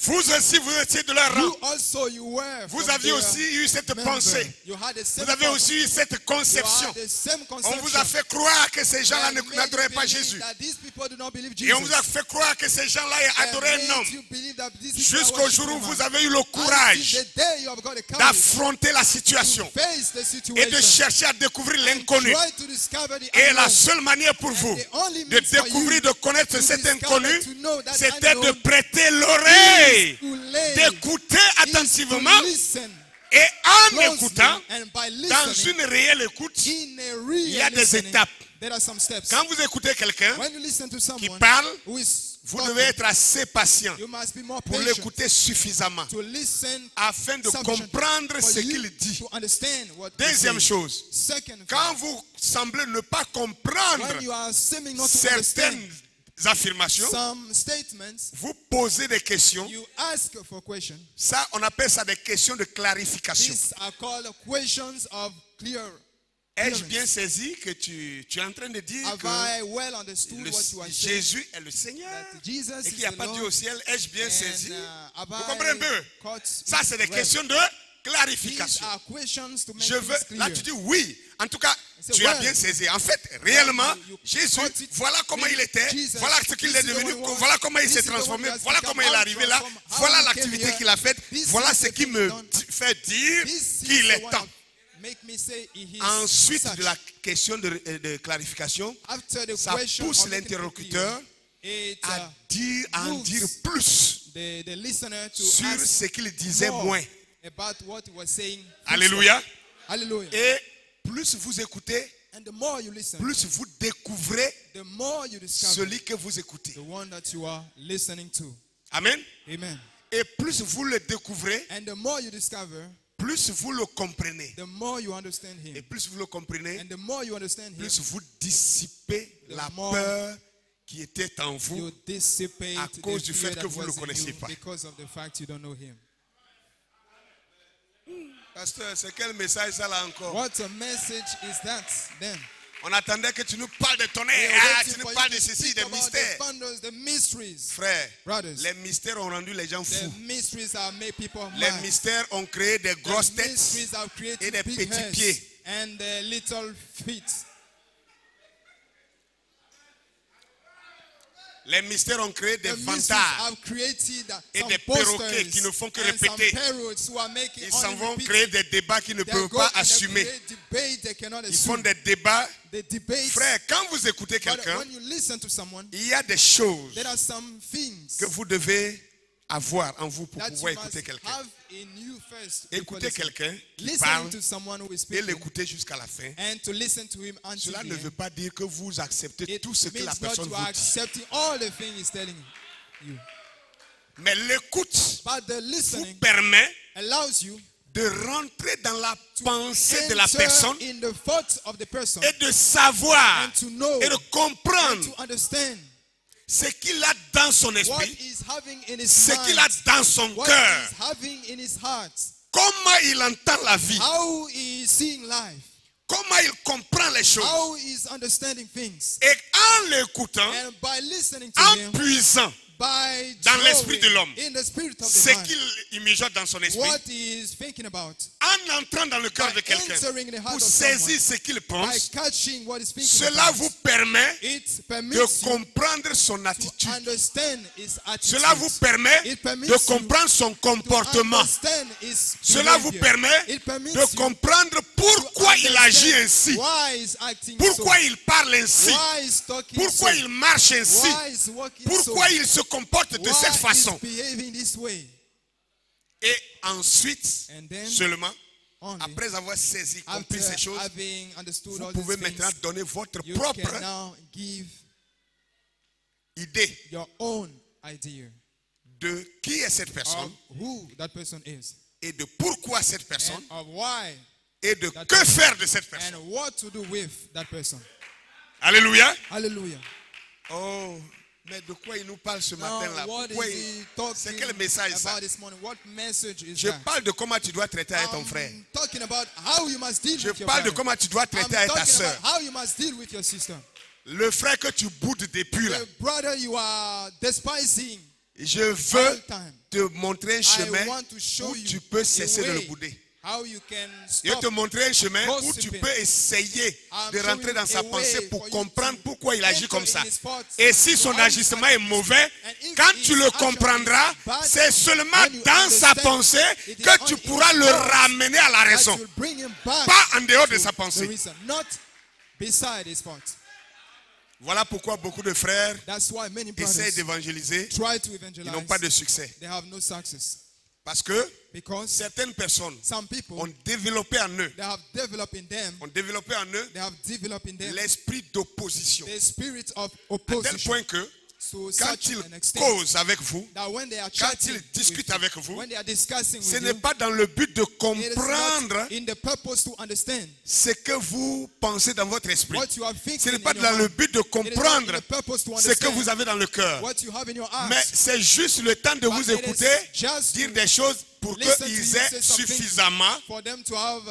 Vous aussi, vous étiez de leur rang. You also, you were Vous from aviez their aussi eu cette member. pensée. You had the same Vous avez thought. aussi eu cette You conception. had the same On conception. vous a fait croire que ces gens-là They made n'adoraient you pas believe Jésus. that these people do not believe Et on Jesus. vous a fait croire que ces gens-là They adoraient un made homme. you believe that these people are Jusqu'au jour où worshiping vous man. avez eu le Until courage the day you have got the courage d'affronter la to situation face the et situation de chercher à découvrir l'inconnu. try to discover the Et la unknown. seule manière pour vous the only de means for découvrir, you de connaître to cet discover, inconnu, to know that c'était de unknown prêter l'oreille, to lay, d'écouter is attentivement to listen et en closely, écoutant, and by dans listening, une réelle écoute, in a il y a real des listening, étapes. there are some steps. Quand vous écoutez quelqu'un When you listen to someone parle, who is vous talking, devez être assez patient you must be more pour patient l'écouter suffisamment to listen afin de sufficient comprendre for ce you qu'il dit. to understand what he's Deuxième saying. chose, Second thing, quand vous semblez ne pas comprendre when you are seeming not to certaines understand affirmations, some statements, vous posez des questions. you ask for questions. Ça, on appelle ça des questions de clarification. These are called questions of Ai-je bien clearance. saisi que tu es en train de dire Have que I well understood what you are saying? Jésus est le Seigneur That Jesus et is qu'il n'y a the pas Dieu Lord, au ciel? Ai-je bien and, saisi? have Vous comprenez un I peu? caught Ça, c'est des it well? questions de These clarification. are questions to make Je veux, things là, clear. tu dis oui. En tout cas, say, tu as well, bien saisi. En fait, réellement, you Jésus, caught it. voilà comment il était, Jesus, voilà ce qu'il this est is the devenu, one who was, voilà comment il this s'est is the one transformé, who has voilà become, comment il est how arrivé là, transformed, how voilà he came l'activité here. qu'il a faite, This voilà is ce the qui thing me he's done. fait dire This is qu'il the est one temps. that make me say he is Ensuite such. de la question de clarification, After the ça question pousse of making it l'interlocuteur clear, it, à en moves dire plus the listener to sur ask ce qu'il disait more moins. about what he was saying. Alléluia. Hallelujah. Et plus vous écoutez, And the more you listen, plus vous découvrez the more you discover celui que vous écoutez. the one that you are listening to. Amen. Amen. Et plus vous le découvrez, And the more you discover, plus vous le comprenez. the more you understand Et him. plus vous le comprenez, And the more you understand him, plus vous dissipez The la more peur qui était en you vous. dissipate à the cause du fear fait that que vous was le in connaissiez you pas. because of the fact you don't know him. Pasteur, c'est quel message ça là encore? What a message is that then? On attendait que tu nous parles de ton We air, are ah, waiting tu nous for parles you de to ceci, speak des about mystères. the thunders, the mysteries. Frère, Brothers, les mystères ont rendu les gens the fous. mysteries have made people Les mad. mystères ont créé des grosses The têtes mysteries have et created des big petits heads pieds. and little feet. Les mystères ont créé des The mysteries vantards. have created et some des perroquets posters qui ne font que and some répéter. parrots who are making Ils s'en only vont repeat. créer des débats qu'ils ne They peuvent go pas and they assumer. create debate they cannot Ils font assume. des débats. The debates. Frère, quand vous écoutez But quelqu'un, when you listen to someone, il y a des choses there are some things que vous devez avoir en vous pour that pouvoir you écouter must quelqu'un. have in you first. before Écouter listening. quelqu'un qui Listening parle to someone who is et speaking l'écouter jusqu'à la fin. and to listen to him until Cela the ne end. veut pas dire que vous acceptez It tout ce que la means not personne you vous are dit. accepting all the things he's telling you. Mais l'écoute But the vous listening permet allows you de rentrer dans la to pensée de la enter personne in the thoughts of the person et de savoir and to know et de and comprendre to understand ce qu'il a dans son what esprit, he's having in his ce mind, qu'il a dans son what cœur, he's having in his heart, comment il entend la vie, how he is seeing life, comment il comprend les choses. how he is understanding things. Et en l'écoutant, And by listening to en him, puisant by dans drawing l'esprit de l'homme, in the spirit of ce the man, qu'il mijote dans son esprit, what he is thinking about, en entrant dans le cœur by de quelqu'un, entering the heart pour of saisir someone, ce qu'il by pense, catching what he's thinking cela about, vous permet it de permits you comprendre son to attitude. understand his attitude. Cela vous permet It permits de you comprendre son to comportement. understand his Cela vous behavior. permet It permits de you comprendre to pourquoi il agit understand ainsi, why he's acting pourquoi so, il parle ainsi, why he's talking pourquoi so, il marche ainsi, why he's walking pourquoi so, il se comporte de why cette he's façon. behaving this way. Et ensuite, And then seulement, only après avoir saisi, compris after ces choses, having understood vous all pouvez these maintenant things, donner votre you propre can now give idée your own idea de qui est cette of personne who that person is et de pourquoi cette personne and of why et de that que person faire de cette and personne. what to do with that person. Alléluia. Hallelujah. Oh, mais de quoi il nous parle ce Now, matin-là? what Pourquoi is he talking c'est quel message ça? about this morning? What message is Je that? parle de comment tu dois traiter avec ton frère. I'm talking about how you must deal Je with your parle de brother. comment tu dois I'm traiter avec ta talking soeur. about how you must deal with your sister. Le frère que tu boudes depuis là. The brother you are despising Je all veux the time. te montrer un chemin I want to show où you tu peux a cesser de le way bouder. how you can Je vais stop. te montrer un chemin où tu gossiping. peux essayer I'm de showing rentrer dans you sa a way pensée for pour you comprendre to pourquoi il agit enter comme in ça. his thoughts, Et si son how he agissement acts. est mauvais, And if quand his tu le action comprendras, is bad, c'est seulement when you dans sa understand, pensée it is que tu on pourras his le thoughts ramener à la that raison. will bring him back Pas en dehors de to sa the pensée. reason, not beside his thoughts. Voilà pourquoi beaucoup de frères That's why many essaient brothers d'évangéliser, try to ils evangelize. n'ont pas de succès. They have no success Parce que because certaines personnes some people ont développé en eux, they have developed in them, l'esprit d'opposition. the spirit of À tel opposition point que to quand such ils an extent causent avec vous, that when they are quand chatting ils discutent with avec you, vous, when they are discussing ce with n'est you, pas dans le but de it is comprendre not in the purpose to understand ce que vous pensez dans votre esprit. what you are Ce thinking n'est pas in your dans le mind. but de It is not in comprendre the purpose to ce que vous understand avez dans le cœur. what you have in your Mais heart. c'est juste le temps de But vous it is écouter, just dire to des choses pour listen to qu'ils you aient say something suffisamment for them to have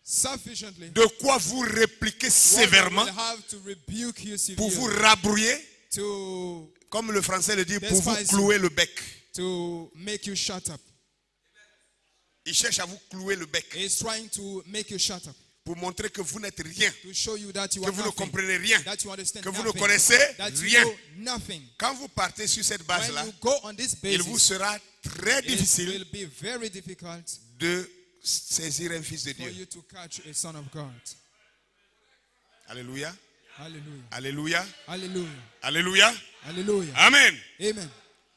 sufficiently de quoi vous répliquer what sévèrement, they will have to rebuke you pour vous severely, rabrouiller, to comme le français le dit, pour vous despise clouer le bec. to make you shut up. Il cherche à vous clouer le bec He's trying to make you shut up, pour montrer que vous n'êtes rien, to show you that you que are vous ne nothing, comprenez rien, that you understand que vous ne nothing, connaissez that you rien. know nothing. Quand vous partez sur cette When base-là, you go on this il vous basis, sera très it difficile will be very difficult de saisir un fils de for Dieu. you to catch a son of God. Alléluia. Hallelujah. Alléluia. Hallelujah. Alléluia. Hallelujah. Amen. Amen.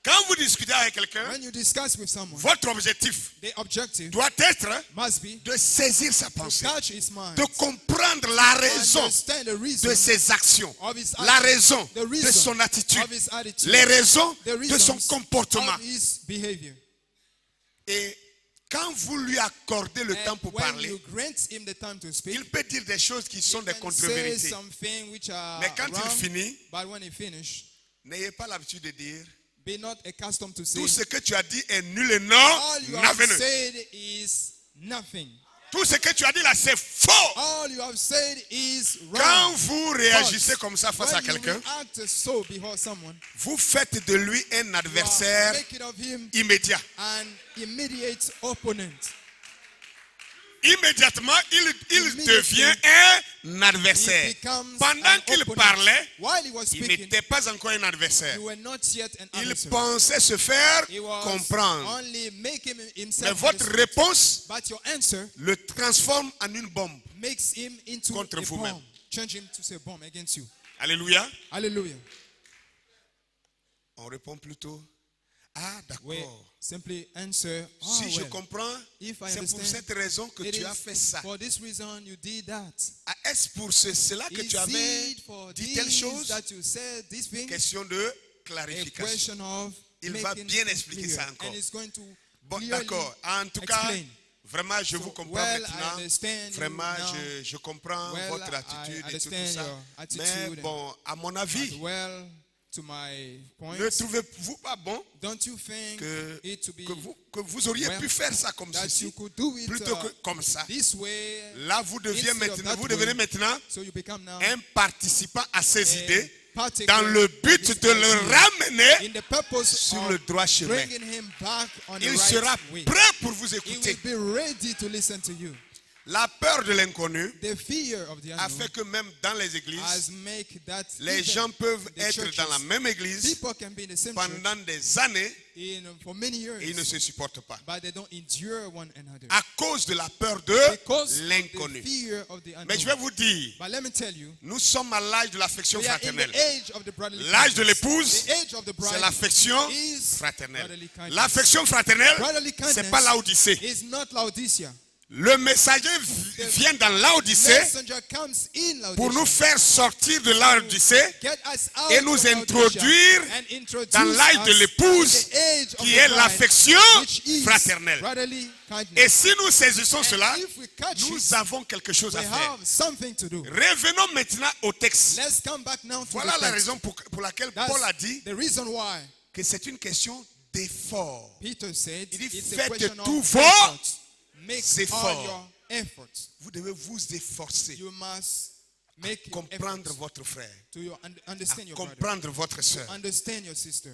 Quand vous discutez avec quelqu'un, When you discuss with someone, votre objectif the objective doit être must be de saisir sa to pensée, catch his mind, de comprendre la raison understand the reason de ses actions, of his la action, raison the de reason son attitude, of his attitude, les raisons the de son reasons comportement. of his behavior. Et quand vous lui accordez le temps And pour when parler, you grant him the time to speak, il peut dire des choses qui sont he des can say contre-vérités. something which are Mais quand il wrong, finit, but when he finish, n'ayez pas l'habitude de dire be not accustomed to say tout ce que tu as dit est nul et non all you have avenu. said is nothing. Tout ce que tu as dit là, c'est faux. All you have said is wrong. Quand vous réagissez comme ça face à When you quelqu'un, react so before someone, vous faites de lui un you are adversaire making of him immédiat. an immediate opponent. Immédiatement, il Immediately, devient un He adversaire. becomes Pendant an qu'il opponent. parlait, While he was il speaking, n'était pas encore un adversaire. you were not yet an Il adversary. pensait se faire He was comprendre. only making Mais himself votre understood. réponse But your answer le transforme en une bombe. makes him into Contre a vous-même. bomb. Change him to a bomb against you. Alléluia. Hallelujah. On répond plutôt, ah We d'accord. simply answer, Si je well, comprends, if I c'est pour understand, cette raison que it tu is as fait ça. for this reason you did that. Ah, est-ce pour cela que Is tu avais it for dit telle this chose? that you said this thing? Question de A clarification. question of Il va making bien it expliquer clear. ça encore. And it's going to Bon, clearly d'accord. En tout cas, explain. vraiment, je So, vous comprends well, I maintenant. understand you Vraiment, now. je comprends Well, votre I attitude et tout understand ça. your attitude Mais and- bon, à mon But avis, well, to my point, ne trouvez-vous pas bon don't you think que, it to be que vous auriez well, pu faire ça comme that ceci you could do it plutôt que comme ça? this way, Là, vous devenez instead of that devenez way, maintenant so you become now un participant à ces a idées partaker dans le of but this de le idea ramener in the purpose sur of le droit chemin. bringing him back on the Il right sera way. prêt pour vous He écouter. will be ready to listen to you. La peur de l'inconnu The fear of the a unknown fait que même dans les églises, has make that les even gens peuvent the être churches, dans la même église people can be in the same church pendant des années for many years, et ils ne se supportent pas. but they don't endure one another À cause de la peur de because of l'inconnu. the fear of the Mais je vais unknown. vous dire, But let me tell you, nous sommes à l'âge de l'affection we are in fraternelle. the age of the brotherly L'âge de kindness. l'épouse, The age of the c'est bride l'affection is fraternelle. brotherly kindness. L'affection fraternelle, Brotherly c'est kindness pas l'Odyssée. is not Laodicea. Le messager vient dans l'Odyssée Messenger comes in pour nous Laodicea faire sortir de l'Odyssée get us out et nous of Laodicea introduire and introduce dans l'âge de us l'épouse in the age of qui the est bride, l'affection which is fraternelle. brotherly kindness. Et si nous saisissons cela, And if we catch nous it, avons quelque chose we à faire. have something to do. Revenons maintenant au texte. Let's come back now to Voilà the la text. raison pour laquelle That's Paul a dit the reason why que c'est une question d'effort. Peter said Il dit, it's a faites question tous of vos effort. Make efforts. all your efforts. Vous devez vous efforcer You must make à your comprendre efforts votre frère, to understand à your brother, comprendre votre soeur. understand your sister.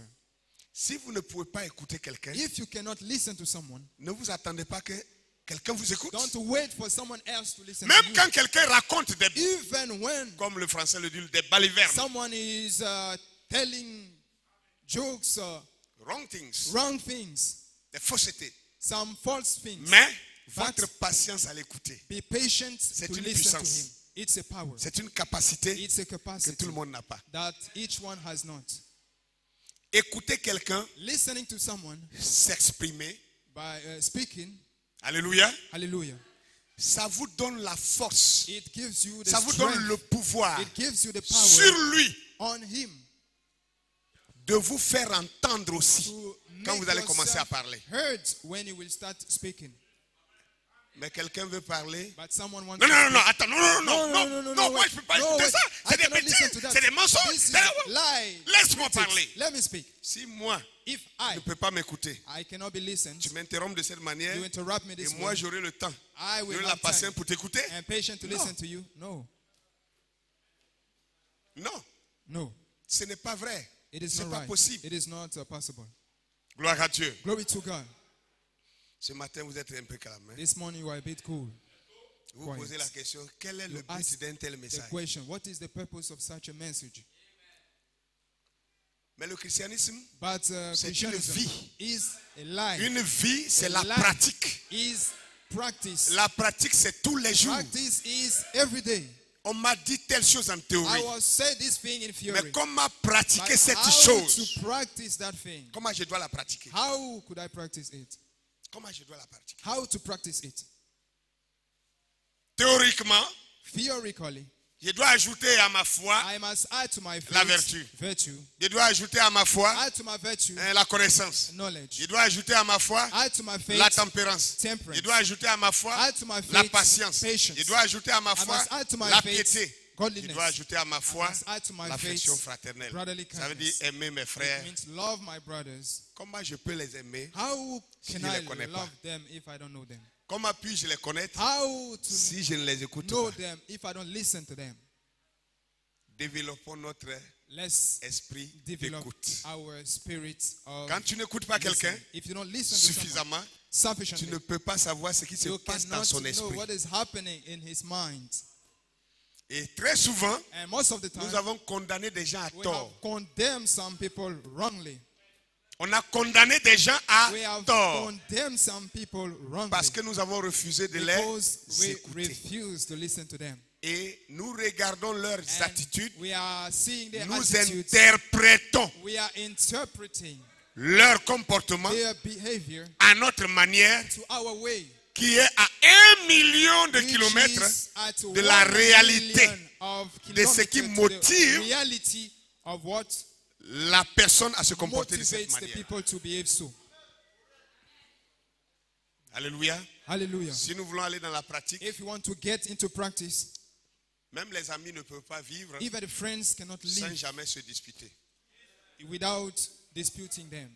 Si vous ne pouvez pas écouter quelqu'un, If you cannot listen to someone, ne vous attendez pas que quelqu'un vous écoute. don't wait for someone else to listen Même to quand quelqu'un raconte des, you. Even when comme le français le dit, des balivernes, someone is telling jokes, wrong things, wrong things, des faussetés. some false things, Mais But votre patience à l'écouter, be patient c'est to une listen to puissance. him. It's a power. c'est une capacité It's a que capacity tout le monde n'a pas. that each one has not. Écouter quelqu'un Listening to someone s'exprimer, by speaking, alléluia, hallelujah, ça vous donne la force, it gives you the ça vous donne strength, le pouvoir it gives you the sur power lui on him de vous faire entendre aussi to quand make vous allez commencer à yourself parler. heard when you will start speaking. Mais quelqu'un veut parler. But someone wants Non, to non, non, non, speak. attends, non, moi wait. je peux pas No, écouter wait. ça. I C'est des cannot listen to bêtises, that. c'est des mensonges. This is c'est- lie. Laisse-moi Critics. parler. Let me speak. Si moi, If je ne peux pas m'écouter, I cannot be listened, tu m'interromps de cette manière you interrupt me et this moi way, j'aurai le temps, I will j'aurai la have patience time pour t'écouter. and patient to No. listen to you. No, Non, no, ce n'est pas vrai. it is C'est not pas right. possible. It is not possible. Gloire à Dieu. Glory to God. Ce matin, vous êtes un peu calme. Hein? This morning you are a bit cool. Vous quiet. posez la question, quel est le You but ask d'un tel The message? question, what is the purpose of such a message? Mais le christianisme, But c'est une Christianism vie. is a life. Une vie, c'est la Life pratique. is practice. La pratique, c'est tous les jours. Practice is every day. On m'a dit telle chose en I théorie. was said this thing in theory. Mais comment pratiquer But cette how chose? to practice that thing? Comment je dois la pratiquer? How could I practice it? Comment je dois la pratiquer? How to practice it? Théoriquement, Theoretically, je dois ajouter à ma foi, I must add to my faith La vertu. virtue. je dois ajouter à ma foi Add to my virtue la connaissance. knowledge. Je dois ajouter à ma foi Add to my faith la tempérance. temperance. Je dois ajouter à ma foi Add to my la faith patience. patience. Je dois ajouter à ma I foi must add to my la faith piété. Je godliness. dois ajouter à ma foi I must add to my l'affection faith fraternelle. brotherly Ça veut dire kindness. aimer mes It frères. means love my brothers. Comment je peux les aimer? How Si can je I les connais love pas. them if I don't know them? Comment puis-je les connaître How to si je ne les écoute know pas? them if I don't listen to them? Développons notre Let's esprit develop d'écoute. our spirit of Quand tu n'écoutes pas quelqu'un listening. If you don't listen to someone suffisamment, tu sufficiently, ne peux pas savoir ce qui se you passe dans cannot son know esprit. what is happening in his mind. Et très souvent, And most of the nous time, avons condamné des gens à we tort. have condemned some people wrongly. On a condamné des gens à We have tort condemned some people wrongly parce que nous avons refusé de because les we écouter. refuse to listen to them. Et nous regardons leurs And attitudes, we are seeing their nous attitudes. interprétons We are interpreting leur comportement their behavior à notre manière to our way, qui est à 1 million de which kilomètres is at de la 1 réalité million of de ce qui kilometers to the motive reality of what la personne à se comporter de cette motivates the manière. people to behave so. Alléluia. Hallelujah. Si nous voulons aller dans la pratique, If you want to get into practice, même les amis ne peuvent pas vivre even the friends cannot sans live jamais se disputer. without disputing them.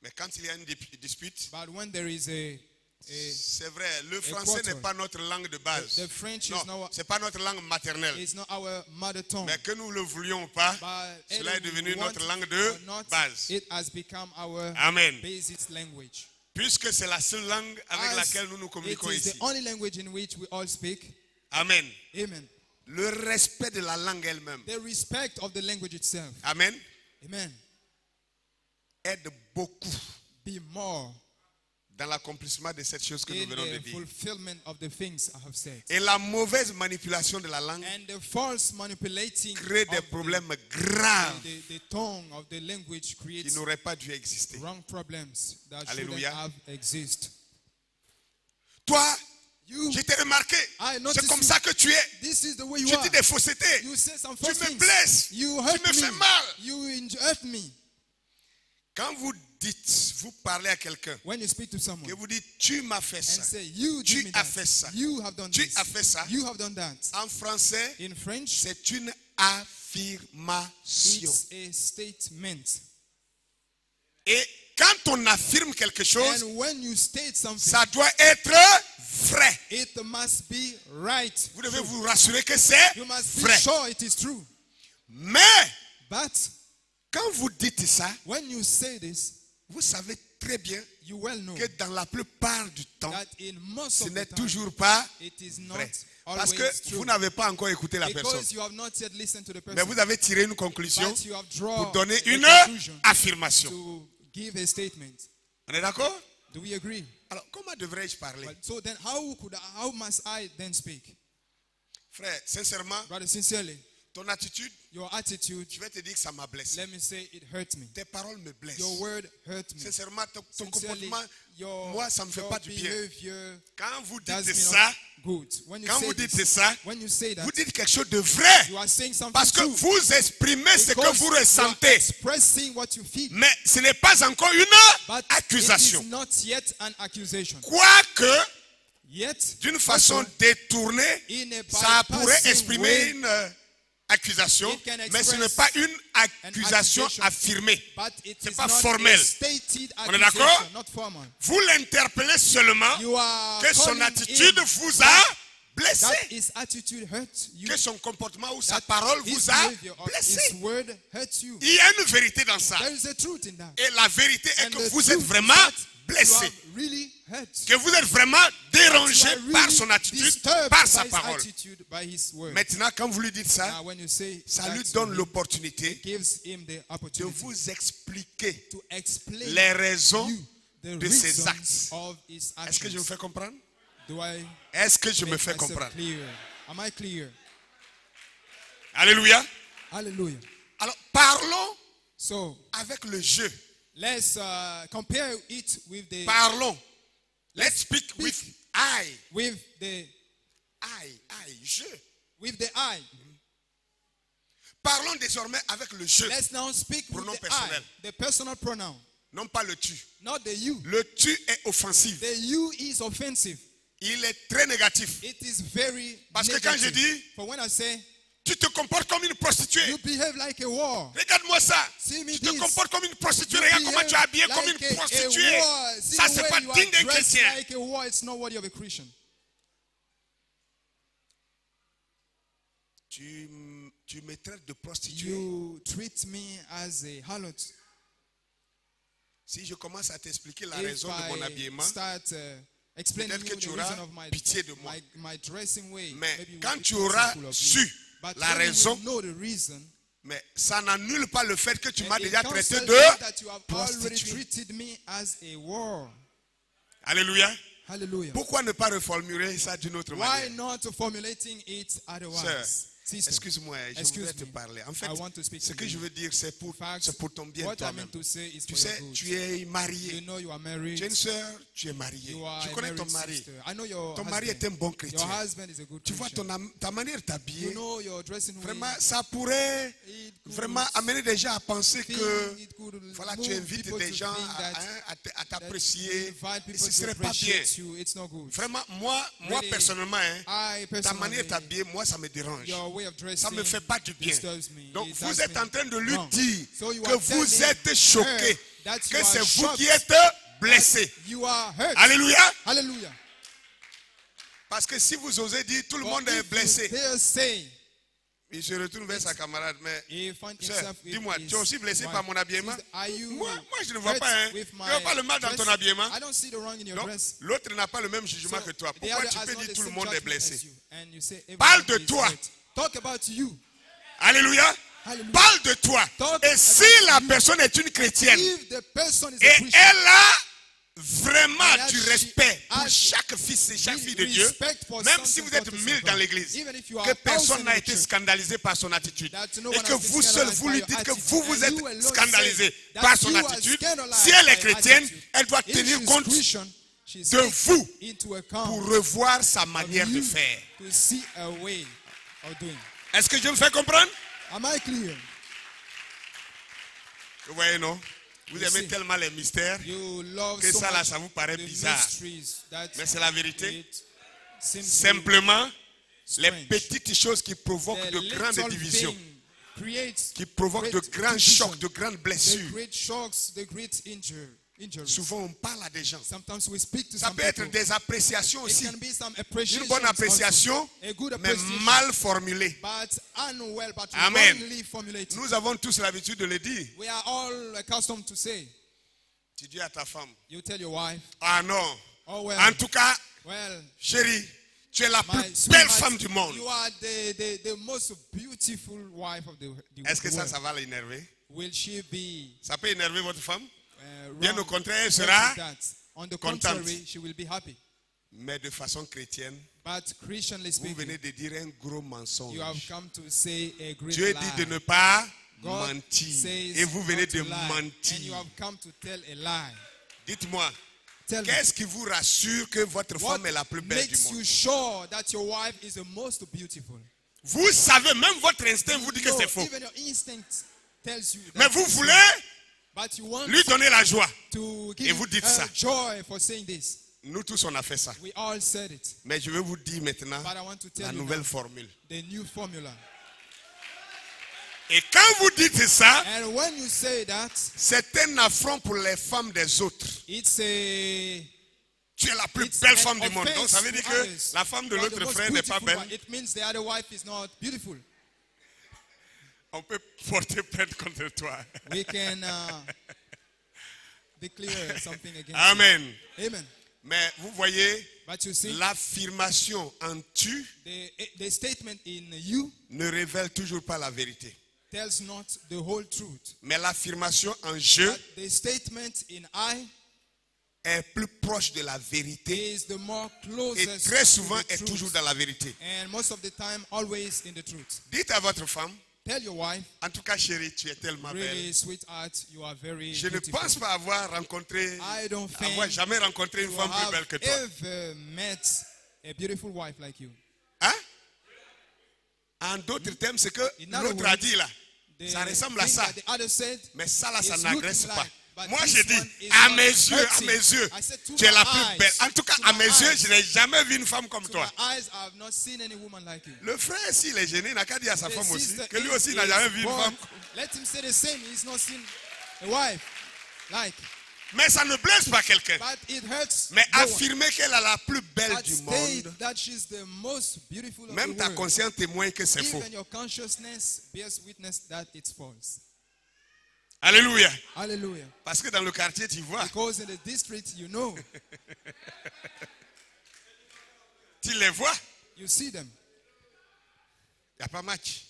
Mais quand il y a une dispute, But when there is a c'est vrai, le français quarter. n'est pas notre langue de base. the French is Non, not c'est pas notre langue maternelle. it's not our mother tongue. Mais que nous le voulions pas, But cela est either we devenu want notre langue or de not, base. it has become our Amen. basic language. Puisque c'est la seule langue avec As laquelle nous nous it communiquons is ici. the only language in which we all speak. Amen. Amen. Le respect de la langue elle-même. The respect of the language itself. Amen. Amen. Aide beaucoup Be more dans l'accomplissement de cette chose que nous in venons de the dire. fulfillment of the things I have said. Et la mauvaise manipulation de la langue And the false manipulating crée des of problèmes graves the tongue of the language qui creates n'auraient pas dû exister. wrong problems that Alléluia. shouldn't have exist. Toi, Je t'ai remarqué. I C'est noticed comme you. ça que tu es. This is the way you Tu are. dis des faussetés. You say some Tu false me things. blesses. You Tu hurt me fais me. mal. You hurt me. Quand vous dites, vous parlez à quelqu'un, When you speak to someone que vous dites, tu m'as fait and ça. say, you Tu did me as that. fait ça. You have done Tu this. as fait ça. You have done that. En français, In French, c'est une affirmation. it's a statement. Et quand on affirme quelque chose, And when you state something, ça doit être vrai. it must be right. Vous devez vous rassurer que c'est You must be vrai. sure it is true. Mais But quand vous dites ça, when you say this, vous savez très bien you well know que dans la plupart du temps, that in most ce of n'est the time, toujours pas it is not vrai. always Parce que true. vous n'avez pas encore écouté la personne. Because you have not yet listened to the Mais person. vous avez tiré une conclusion But you have drawn pour donner a une conclusion affirmation. to give a statement. On est d'accord? Do we agree? Alors, comment devrais-je parler? Well, so then how must I then speak? Frère, sincèrement, Brother, sincerely, ton attitude, your attitude, je vais te dire que ça m'a blessé. let me say it hurt me. Tes paroles me blessent. Your word hurt me. Sincèrement, ton Sincerely, comportement, moi, ça ne me fait pas du bien. behavior Quand vous does dites me ça, not good. When you quand say vous dites this, ça, when you say that, vous dites quelque chose de vrai. you are saying something Parce que true. vous exprimez ce que Because vous you are ressentez. expressing what you feel. Mais ce n'est pas encore une But accusation. it is not yet an accusation. Quoique, Yet, d'une façon also, détournée, in a ça pourrait bypassing exprimer way, une accusation, it can mais ce n'est express pas une accusation accusation. affirmée. but it C'est is pas not formel. a stated On est d'accord? accusation, not formal. Vous l'interpellez seulement You are que son calling attitude in vous a blessé, that his attitude hurt you. que son comportement ou sa That parole his vous a behavior or blessé. his word hurts you. Il y a une vérité dans ça. There is a truth in that. Et la vérité est And que the vous truth êtes is vraiment that blessé. you are really hurt. Que vous êtes vraiment You dérangé are really par son attitude, disturbed par by sa his parole. attitude, by his word. Maintenant, quand vous lui dites ça, Now, when you say ça that lui to donne him, l'opportunité it gives him the de opportunity vous expliquer to explain les raisons you the de ses reasons actes. of his Est-ce que je me actions. fais comprendre? Do I Est-ce que je me make fais myself comprendre? clear? Am I clear? Alléluia. Hallelujah. Alors, parlons So avec le jeu. let's compare it with the Parlons. Let's speak with I. with the Je. with the I. Parlons désormais avec le je. Let's now speak with Pronom the personnel. I, the personal pronoun, Non pas le tu. not the you. Le tu est offensif. The you is offensive. Il est très négatif. It is very Parce que quand je negative. dis, For when I say tu te comportes comme une prostituée. you behave like a whore, Regarde-moi ça. see me Tu te this. comportes comme une prostituée. You Regarde comment behave tu es habillé comme like une a prostituée. whore. See Ça, the c'est way pas you are digne d'un dressed chrétien. like a whore. It's not worthy of a Christian. Tu me traites de prostituée. You treat me as a harlot. Si je commence à t'expliquer la If raison de mon I habillement, start explaining peut-être que you tu the auras reason of my, pitié de moi. my dressing way, Mais maybe you quand will tu be auras pitiful of su me. But la when you raison, will know the reason, mais ça n'annule pas le fait que tu and m'as it déjà traité cancels de the fact that you have already prostituée. treated me as a whore. Alléluia. Hallelujah. Pourquoi ne pas reformuler ça d'une autre Why manière? not formulating it otherwise? Sister, Excuse-moi, je excuse voudrais te me. parler. En fait, I want to speak ce to que you. je veux dire, c'est pour ton bien What I toi-même. mean to say is Tu for sais, your good. tu es marié. You know you are married. Tu es une sœur, tu es mariée. You are Je a connais ton married mari. sister. I know your Ton mari husband. est un bon Your chrétien. husband is a good Tu vois Christian. ta manière You d'habiller, know your dressing way. vraiment, ça pourrait It could vraiment amener des gens à penser think, que it could voilà, move tu invites people des to gens think that- à that you t'apprécier. invite Et people ce to serait pas bien. appreciate you. It's not good. Vraiment, moi Really, personnellement, I ta manière personally, d'habiller, moi, ça me dérange. your way of dressing Ça me fait pas du bien. disturbs me. Donc It vous does êtes me en train de lui wrong. dire So you que are vous telling êtes choqué, her that you que are c'est vous shocked. qui êtes blessé. You are hurt. Alléluia. Hallelujah. Parce que si vous osez dire tout le But monde est if you blessé, dare say, il se retourne vers sa camarade. Mais he find sœur, himself with dis-moi, his tu es aussi blessé wife. par mon habillement? Sister, are you Moi, je ne vois hurt pas. Hein. with Je my ne vois pas le mal dans dress? ton habillement. I don't see the wrong in your Donc, dress. l'autre n'a pas le même jugement So, que toi. the Pourquoi other tu has peux not dire the tout le same monde est judgment blessé? as you. And you say Parle everybody de is toi. hurt. Talk about you. Alléluia. Hallelujah. Parle de toi. Talk Et si about la you. personne est une chrétienne If the person is et a Christian, elle a vraiment And du she respect pour has chaque fils et chaque fille de Dieu, respect for même si something vous êtes God is 1000 dans about. l'église, Even if you are que 1,000 personne n'a in the été church, scandalisé par son attitude, that no et one que has been vous seul, scandalized vous by lui your dites que attitude, vous and êtes you alone scandalisé say that par son you are attitude, scandalized si elle est by your chrétienne, attitude. elle doit If tenir she's compte Christian, she's de taking vous into account pour revoir sa of manière de you faire. to see a way of doing. Est-ce que je me fais comprendre? Am I clear? Vous voyez, non? Vous You aimez see. tellement les mystères You love que so ça là, much ça vous paraît the bizarre. mysteries that Mais c'est la vérité. it seems Simplement, les strange. petites choses qui provoquent The de grandes little divisions, thing creates qui provoquent de great grands division, chocs, de grandes the blessures. great shocks, the great injuries. Souvent, on parle à des gens. Sometimes we speak to Ça some peut être people. des appréciations It aussi. can be some appreciation, Une bonne appréciation, also. A good mais appreciation, mal formulée. but unwell, but Amen. wrongly formulated. Nous avons tous l'habitude de le dire. We are all accustomed to say, Tu dis à ta femme, you tell your wife, ah non, oh well, en tout cas, well, chérie, tu es la my plus belle sweetheart, femme du monde. you are the most beautiful wife of the Est-ce que world. ça va l'énerver? Will she be Ça peut énerver votre femme? wrong Bien au contraire, elle because sera of that? On the contente. contrary, she will be happy. Mais de façon chrétienne, But Christianly vous speaking, venez de dire un gros mensonge. you have come to say a great Dieu lie. dit de ne pas God mentir. says Et vous venez not de to lie, and you mentir. have come to tell a lie. Dites-moi, Tell me, qu'est-ce qui vous rassure que votre what femme est la plus belle du makes you monde? sure that your wife is the most beautiful? Vous savez, même votre instinct vous dit que No, c'est faux. even your instinct tells you that Mais vous it's voulez wrong. But you want lui donner la joie. to Et give vous dites her ça. joy for saying this. Nous tous, on a fait ça. We all said it. Mais je vais vous dire maintenant But I want to tell la you nouvelle now, formule. the new formula. Et quand vous dites ça, And when you say that, c'est un affront pour les femmes des autres. it's a Tu es la plus it's belle an femme du monde. Donc ça veut offense dire to que others. la femme de You are the l'autre most frère n'est pas beautiful belle. one. It means the other wife is not beautiful. On peut porter plainte contre toi. We can declare something against Amen. you. Amen. Mais vous voyez, But you see, l'affirmation en tu the statement in you ne révèle toujours pas la vérité. tells not the whole truth. Mais l'affirmation en je But the statement in I est plus proche de la vérité is the more et closest très to souvent the est toujours truth. dans la vérité. And most of the time, always in the truth. Dites à votre femme, Tell your wife, en tout cas chérie, tu es tellement belle. really, sweetheart, you are very Je ne beautiful. pense pas avoir rencontré, I don't avoir think jamais rencontré une you femme plus have belle que toi. ever met a beautiful wife like you. Hein? En d'autres termes, c'est que In other l'autre a words, dit là, The ça ressemble à thing ça. that the other said, Mais ça là, ça is n'agresse looking pas. like, but Moi, this j'ai dit, one is à not mes yeux, hurting. I said, to tu es my la plus eyes, belle. En tout cas, to à my mes yeux, eyes, je n'ai jamais vu une femme comme to toi. my eyes, I have not seen any woman like you. Le frère, s'il est gêné, il n'a qu'à dire à sa The femme aussi sister que lui is aussi n'a jamais vu une born. femme. Let him say the same. He's not seen a wife like. Mais ça ne blesse pas quelqu'un. But it hurts. Mais no one. affirmer qu'elle est la plus belle But du state monde, that she's the most beautiful of même the ta world. conscience témoigne que c'est faux. Even your consciousness bears witness that it's false. Alléluia. Hallelujah. Parce que dans le quartier, tu vois, Because in the district, you know, tu les vois, you see them. il n'y a pas match.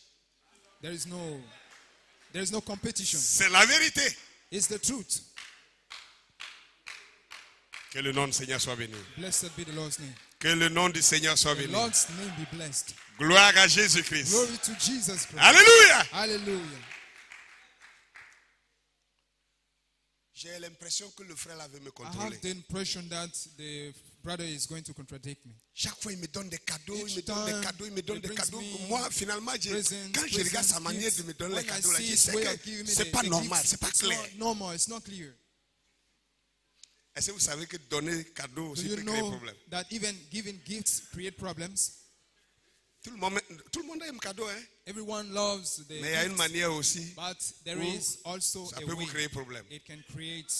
There is no competition. C'est la vérité. It's the truth. Que le nom du Seigneur soit béni. Blessed be the Lord's name. Que le nom du Seigneur soit The béni. Lord's name be blessed. Gloire à Jésus-Christ. Glory to Jesus Christ. Alléluia. Hallelujah. J'ai l'impression que le frère là veut me I contrôler. have the impression that the brother is going to contradict me. Chaque fois, il me donne des cadeaux, il Each me donne des time cadeaux, il me donne he des brings cadeaux. me Moi, finalement, quand je regarde sa manière de me donner les when I cadeaux, là, see je his sais way of que giving me c'est the pas gifts, normal, c'est pas it's clair. not normal, it's not clear. Est-ce que vous savez que donner cadeau Do aussi you peut créer know problème? that even giving gifts create problems? Tout le monde aime cadeau, hein? Everyone loves the Mais il y a une gifts, manière aussi, but there où is also ça a peut vous way créer problème. it can create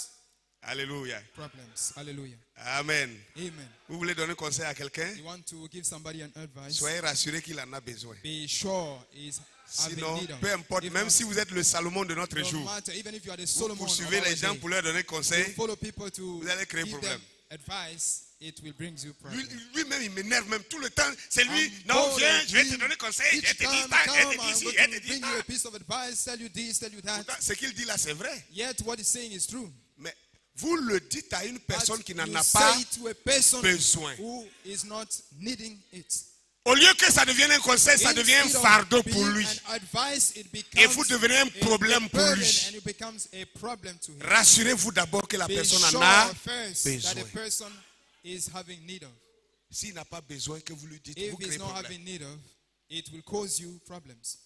Alléluia. problems. Hallelujah. Amen. Amen. Vous voulez donner conseil à quelqu'un? You want to give somebody an advice? Soyez rassurés qu'il en a besoin. Be sure he's having Sinon, need of. peu importe, If même not, si vous êtes le Salomon de notre no jour, matter, even if you are the vous Solomon of poursuivez our les gens day, pour leur donner you conseil, follow people to vous allez créer give problème. them advice, it will bring you problems. Lui-même, il m'énerve même tout le temps. C'est lui, I'm non, bored viens, of je vais te him. donner conseil, je vais Each te dire time ça, je vais come, te dire I'm ci, going je vais te to dire bring you ça. a piece of advice, tell you this, tell you that. Pourtant, ce qu'il dit là, c'est vrai. Yet what he's saying is true. Mais vous le dites à une personne But qui n'en you a say pas it to a person besoin. who is not needing it. Au lieu que ça devienne un conseil, ça devient un Instead of fardeau pour being lui. an advice, it becomes Et vous devenez un problème pour burden, lui. and it becomes a problem to him. Rassurez-vous d'abord que la Be personne en sure a first that besoin. the person is having need of. S'il n'a pas besoin que vous lui dites, If vous he's créez not problème. having need of, it will cause you problems.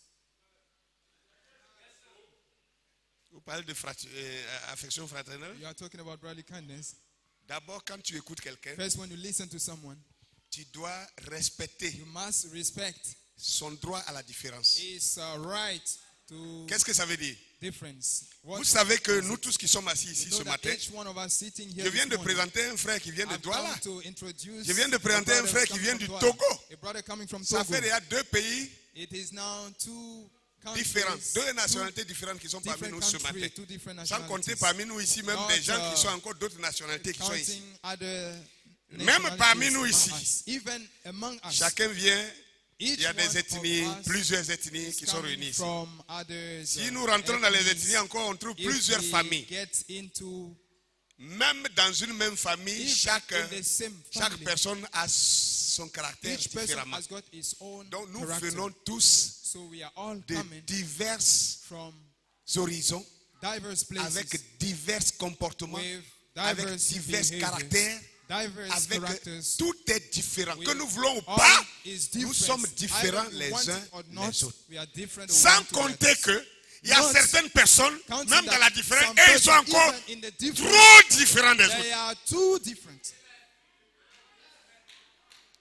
Vous parlez de affection fraternelle. You are talking about brotherly kindness. D'abord, quand tu écoutes quelqu'un, First, when you listen to someone, tu dois respecter you must respect son droit à la différence. his right to Qu'est-ce que ça veut dire? difference. Vous savez que nous tous qui sommes assis ici You know ce that matin, each one of us sitting here je viens this de morning, présenter un frère qui vient de I've Douala. come to introduce Je viens de a présenter un brother frère qui coming vient from du Douala. Togo. A brother coming from Ça Togo. fait déjà deux pays It is now two différents, countries, deux nationalités différentes qui sont parmi different nous ce matin. countries, two different Sans compter nationalities. parmi nous ici même Not, des gens qui sont encore d'autres nationalités qui sont ici. Counting other Même parmi nous nationalities ici, among us. Even among us, chacun vient, il each y a one des of ethnies, us plusieurs ethnies is qui sont coming réunies ici. from others, Si nous rentrons dans les ethnies. ethnies encore, on trouve If plusieurs we familles. get into Même dans une même famille, even chaque in the same family, personne a son caractère each person différemment. has got his own Donc nous character. venons tous So we are all de coming divers from horizons, diverse places avec divers comportements, with avec diverse divers behaviors, caractères, diverse avec characters. tout est différent. Que nous voulons ou All pas, is nous different. sommes différents Either we les want it uns or not, les autres. we are different Sans one to compter others. que il y a Not certaines personnes, counting même dans that la différence, some et ils sont persons, encore even in the difference, trop différents des they autres. are too different.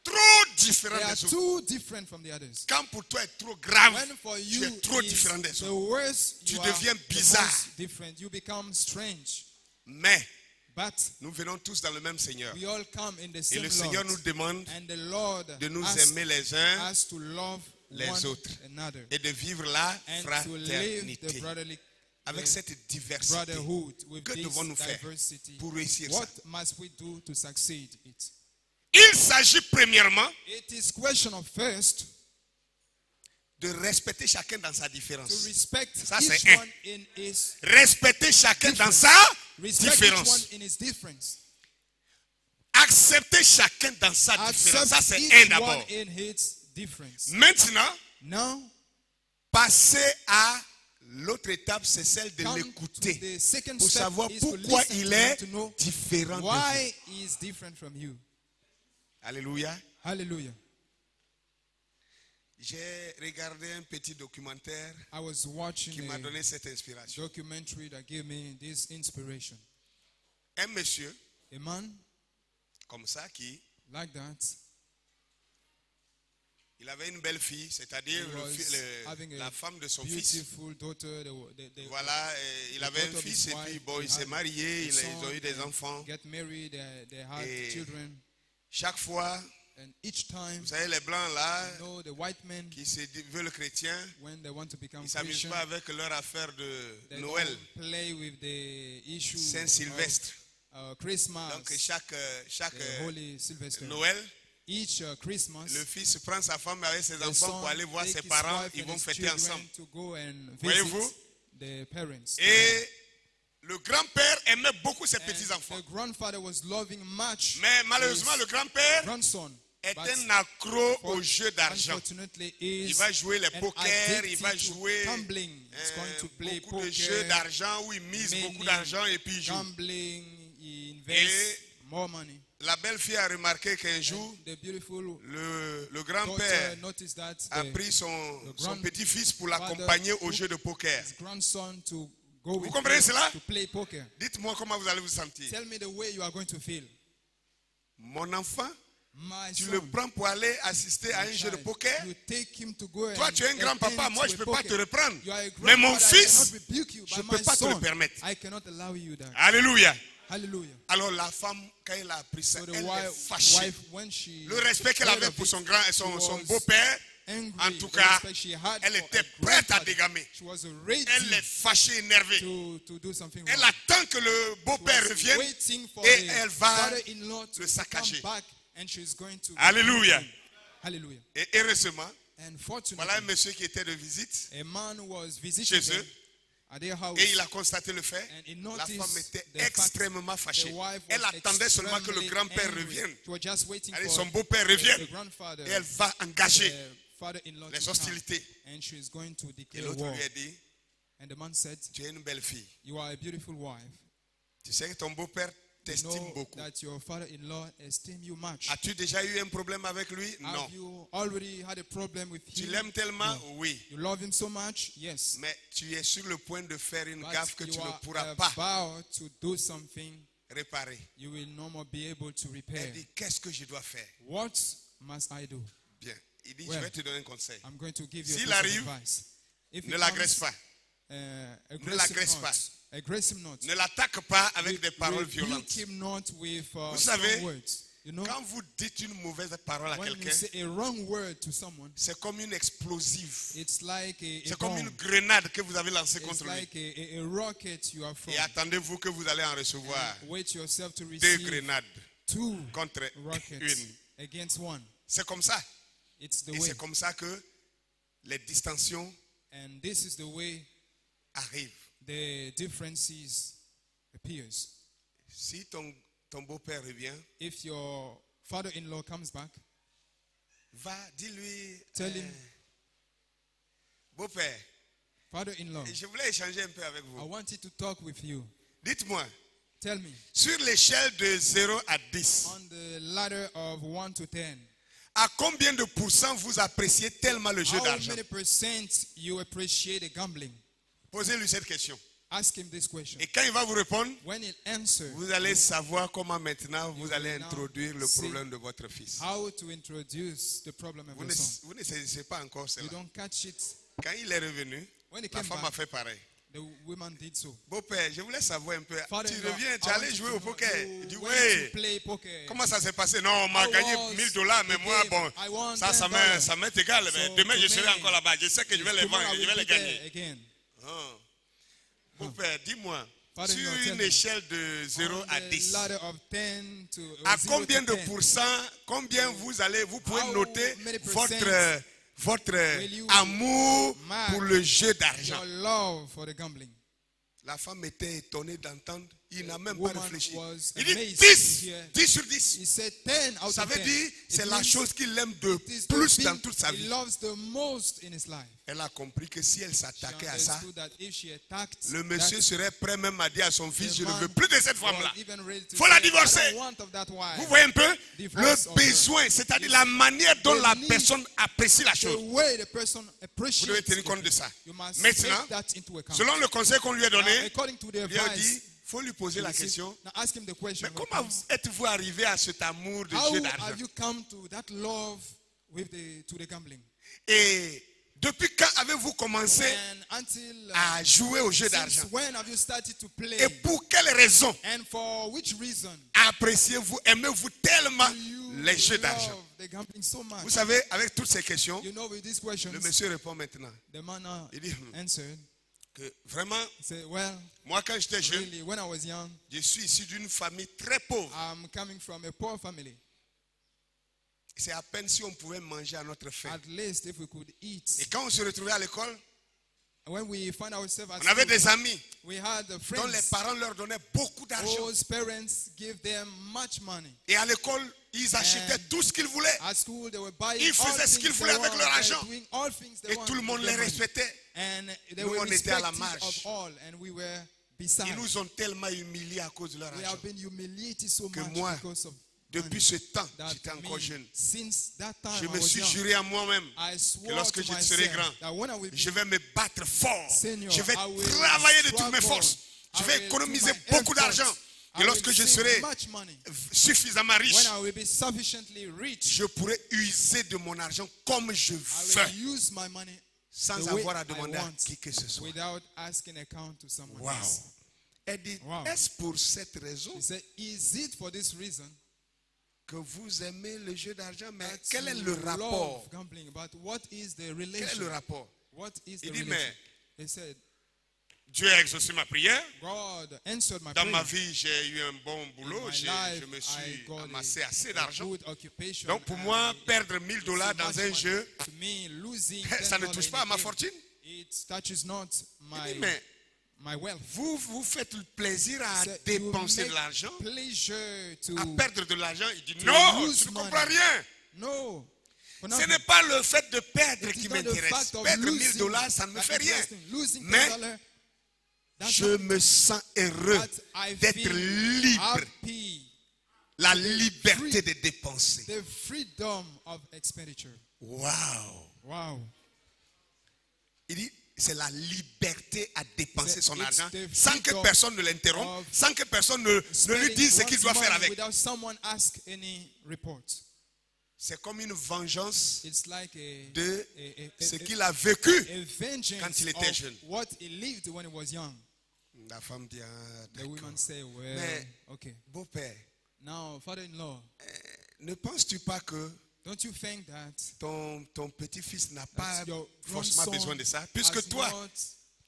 Trop différents They are des autres. too different from the others. Quand pour toi est trop grave, When for tu you es trop is différent des the autres. worst, Tu you deviens are the bizarre. most different. You become strange. Mais But nous venons tous dans le même Seigneur. we all come in the Et same le Seigneur nous Lord. demande And the Lord de nous asks aimer les uns us to love les one autres another et de vivre la and to live the fraternité. brotherly Avec cette diversité, brotherhood with que this devons-nous faire diversity. pour réussir ça? What must we do to succeed it? Il s'agit premièrement It is question of first de respecter chacun dans sa to différence. respect Ça, each c'est un. one in his Respecter chacun dans sa respect each différence. one in his difference. Accepter chacun dans sa différence. Ça, Accept c'est each un one d'abord. in his difference. Maintenant, Now, passer à l'autre étape, c'est celle de come to l'écouter. the second Pour step savoir is to pourquoi listen il to him est to know différent de vous. why he is different from you. Alléluia. Hallelujah. J'ai regardé un petit documentaire I was watching qui m'a a donné cette inspiration. documentary that gave me this inspiration. Un monsieur A man comme ça qui, like that, il avait une belle fille, c'est-à-dire he was having la a femme de son fils. beautiful daughter. Voilà, il avait un daughter of fils his et puis wife, bon, il he s'est had marié, a ils son, ont eu des and enfants. get married, they had Et children, chaque fois, and each time, vous savez, les blancs là, you know, the white men, qui se veulent chrétiens, when they want to become ils ne s'amusent Christian, pas avec leur affaire de they Noël, don't play with the issue Saint-Sylvestre. of Christmas, Donc chaque the Holy Sylvester. Noël, Each Christmas, le fils prend sa femme avec ses the enfants son pour aller voir take ses his parents, wife ils and vont his fêter children ensemble. to go and Voyez-vous? visit the parents. Et le grand-père aimait beaucoup ses And petits-enfants. the grandfather was loving much Mais malheureusement, his le grand-père grandson, est but un accro au jeu d'argent. unfortunately Il is va jouer les an poker, il va addicted to jouer gambling. He's going to play beaucoup de poker, jeux d'argent où il mise many beaucoup d'argent et puis il joue. gambling, he invests more money. La belle fille a remarqué qu'un jour, The beautiful le daughter grand-père noticed that a the pris son grand- petit-fils pour l'accompagner au jeu de poker. his grandson to go with comprenez him cela? to play poker. Dites-moi comment vous allez vous sentir. Tell me the way you are going to feel. Mon enfant, My tu son, le prends pour aller assister à my un jeu de child, poker. you take him to go Toi, and tu es un grand-papa, attend moi, to je a ne peux pas poker. te reprendre. You are a Mais mon grandfather, I fils, cannot rebuke you, je but ne peux my pas te son, le permettre. I cannot allow you that. Alléluia. Hallelujah. Alors la femme, quand elle a appris ça, So the elle est wife, fâchée. when she Le respect qu'elle heard avait of pour it, son was beau-père, angry. en tout The cas, respect she had elle for était a prête à grandfather. dégamer. She was ready Elle est fâchée, énervée. to do something Elle wrong. attend que le beau-père Was revienne waiting for et the elle va father-in-law to le saccager. come back, and she's going to. Alléluia. Hallelujah. Et heureusement, And fortunately, voilà un monsieur qui était de visite a man was visiting chez them eux at their house, et il a constaté le fait. and he La noticed femme était the fact extrêmement the fâchée. wife Elle was attendait seulement que le extremely grand-père angry. revienne. She was just waiting Allez, for son beau-père the revienne grandfather, et elle va engager the father-in-law les to come, hostilités. and she is going to Et declare l'autre war. lui a dit, And the man said, tu es une belle fille. "You are a beautiful wife. Tu sais que ton beau-père t'estime know beaucoup. that your father-in-law esteems you much. As-tu déjà eu un problème avec lui? Non. Have you already had a problem with Tu him? l'aimes tellement? Oui. You love him so much? Yes. Mais tu es sur le point de faire une But gaffe que tu you ne are pourras pas about to do something réparer. you will no more be able to repair. Elle dit, qu'est-ce que je dois faire? What must I do? Bien. Il dit, Well, je vais te donner un conseil. I'm going to give you S'il a piece arrive, of advice. If Ne it l'agresse comes, pas. aggressive pas. not. Aggressive not. Ne l'attaque pas avec des paroles Rebuke violentes. him not with Vous strong savez, words. You know, quand vous dites une mauvaise parole à when you quelqu'un, say a wrong word to someone, c'est comme une explosive. it's like a C'est comme une bomb. grenade que vous avez lancée It's contre lui. like a rocket you are from. Et attendez-vous que vous allez en recevoir Wait yourself to 2 receive grenades 2 contre rockets une. against one. C'est comme ça. It's the Et way. c'est comme ça que les distensions And this is the way arrivent. the differences appears. Si ton beau-père revient, If your father-in-law comes back, va, dis-lui, tell him, beau-père, father-in-law, je voulais échanger un peu avec I vous. wanted to talk with you. Dites-moi, Tell me, sur l'échelle de 0 à 10, on the ladder of 1 to 10, à combien de pourcents vous appréciez tellement le jeu how d'argent? many percent you appreciate the gambling? Posez-lui cette question. Ask him this question. Et quand il va vous répondre, When he'll answer, vous allez savoir comment maintenant vous allez will now introduire le see problème de votre fils. how to introduce the problem of Vous your ne, son. vous ne saisissez pas encore You cela. don't catch it. Quand il est revenu, When he la came femme a back, fait pareil. the woman did so. Beau-père, je voulais savoir un peu. Tu Father-in-law, reviens, tu I es allé want jouer to au know, poker. you Il dit went oui. to play poker. Comment ça s'est passé? Non, on m'a How gagné was 1000 $, mais the moi, game? bon, I won ça $10. m'est égal. Mais So demain, je to serai me, encore là-bas. Je sais que je vais les Tomorrow vendre, I je vais will les be there gagner. again. Ah. Beau-père, dis-moi, Father-in-law, sur tell une me, échelle de 0 à On the 10, ladder of 10 to à 0 combien to de 10, pourcents, combien vous pouvez How noter many votre will you amour mark pour le jeu d'argent? your love for the gambling? La femme était étonnée d'entendre. Il n'a même pas woman réfléchi. was Il dit amazed 10, to hear. 10 sur 10. He said 10 out Ça of veut 10. dire, c'est It la means chose qu'il aime de it is the plus thing dans toute sa he vie. loves the most in his life. Elle a compris que si elle She s'attaquait à ça, understood that if she attacked le monsieur that, serait prêt même à dire à son fils, the je ne man veux plus de cette femme-là. was even ready to Faut la say, divorcer. I don't want of that wife. Vous voyez un peu Divorce le of her. besoin, c'est-à-dire la manière dont The la need. personne apprécie la The chose. way the person Vous appreciates devez tenir the compte de thing. ça. You must Maintenant, take that into account. selon le conseil qu'on lui a Now, donné, according to the il a advice, dit, il faut lui poser la you see, question, now ask him the question. mais when it comment comes. êtes-vous arrivé à cet amour de How jeu d'argent? have you come to that love with to the gambling? Et depuis quand avez-vous commencé And until à jouer au jeu since d'argent? when have you started to play? Et pour quelle raison And for which reason appréciez-vous, aimez-vous tellement do you les jeux d'argent? love the gambling so much? Vous savez, avec toutes ces questions, You know, with these questions, le monsieur répond maintenant. the man Il dit answered, que vraiment, he said, well, moi quand j'étais jeune, really, when I was young, je suis issu d'une famille très pauvre. I'm coming from a poor family. C'est à peine si on pouvait manger à notre faim. At least if we could eat. Et quand on se retrouvait à l'école, When we find ourselves at on avait school, des amis we had dont les friends parents leur donnaient beaucoup d'argent. whose parents give them much money. Et à l'école, ils achetaient tout ce qu'ils voulaient. At school, they were buying Ils all faisaient ce things qu'ils they voulaient avec want, leur they argent. were doing all things they Et want tout le monde with les their money. respectait. And they Nous, were on était à la respected marge. of all, and we were beside. Ils nous ont tellement humiliés à cause de leur We argent. have been humiliated so Que much moi, because of Depuis money. ce temps, That j'étais encore me, jeune. since that time Je I me was suis young, juré à moi-même I que swore lorsque to je serai myself grand, that when I will be je vais me battre fort. senior, Je vais I will travailler de toutes mes struggle. forces. Je I vais will économiser do my beaucoup d'argent. efforts. Et I lorsque will je save serai much money. suffisamment riche, When I will be sufficiently rich, je pourrai user de mon argent comme je I veux, will use my money sans the way avoir à I demander à want, qui que ce soit. without asking account to someone Wow. else. Elle dit, Wow. est-ce pour cette raison He said, is it for this reason que vous aimez le jeu d'argent? Mais that quel est you le rapport? love gambling? But what is the Quel est relation? le rapport? What is the Il dit, relation? mais He said, Dieu a exaucé ma prière. God answered my Dans ma prayer. vie, j'ai eu un bon In boulot. my Je life, me I suis got amassé assez a d'argent. good occupation. Donc pour moi, and perdre 1000 $, it's dans much un money. jeu, To me, losing ça ne $10 touche in pas a à ma game, fortune. it touches not Il dit, mais my wealth. vous faites le plaisir à So you dépenser make de l'argent, pleasure to à perdre de l'argent. Il dit, to non, lose tu ne money. comprends rien. no. For Ce nothing. n'est pas le fait de perdre It is qui not the m'intéresse. fact of Perdre 1000 losing $, ça ne me that fait rien. interesting. Losing Mais $10, Je me sens heureux That I d'être feel libre. happy. La liberté de dépenser. The freedom of expenditure. Wow. Wow. Il dit, c'est la liberté à dépenser son It's argent the sans que freedom personne ne l'interrompe, of sans que personne ne lui dise ce qu'il doit faire avec. Without someone ask any report. C'est comme une vengeance It's like de ce qu'il a vécu. a vengeance quand il était of jeune. what he lived when he was young. La femme dit, ah, The d'accord. women say, well, Mais, okay. beau-père, Now, father-in-law, ne penses-tu pas que don't you think that ton petit-fils n'a pas your forcément grandson besoin de ça? Puisque has toi, not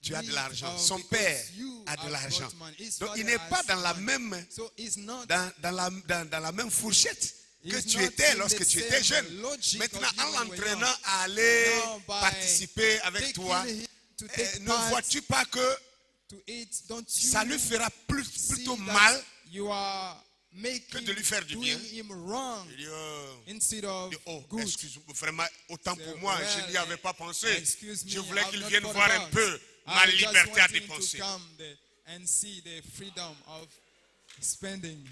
tu as de need l'argent. of- Son because père you a de have l'argent. got money. His Donc il father n'est pas has dans la money. même, So he's not dans la même fourchette que He's tu not étais in lorsque the tu same étais jeune. logic Maintenant, of you en when you were l'entraînant young. à aller Now, by participer avec taking toi, him to take ne part vois-tu pas que to eat, don't you ça lui fera see plutôt that mal you are making que de lui faire du doing bien? him wrong Il dit, oh, instead of oh, good. excuse-moi, vraiment, autant Say, pour moi, je well, n'y avais pas pensé. Excuse me, Je voulais I've qu'il not vienne thought voir un about. peu ma I just liberté à want him to dépenser. come there and see the freedom of spending.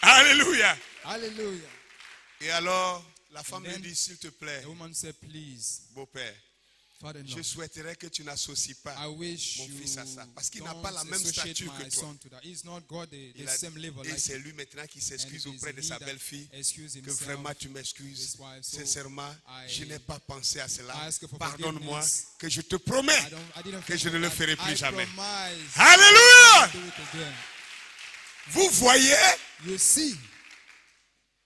Alléluia. Hallelujah. Et alors, la femme then lui dit, s'il te plaît, The woman said, please, beau-père, father-in-law, je souhaiterais que tu n'associes pas I wish mon you fils à ça. Parce qu'il n'a don't pas la même associate stature my que toi. son to that. He's not got the Il a- same level et like c'est you. lui maintenant qui And s'excuse it is auprès de he sa that belle-fille. excuse Que himself vraiment tu his m'excuses. wife. So Sincèrement, I je n'ai pas pensé à cela. ask for Pardonne-moi, forgiveness. que je te promets I didn't que think je of ne le that. ferai plus I jamais. promise Alléluia! to do it again. Vous voyez You see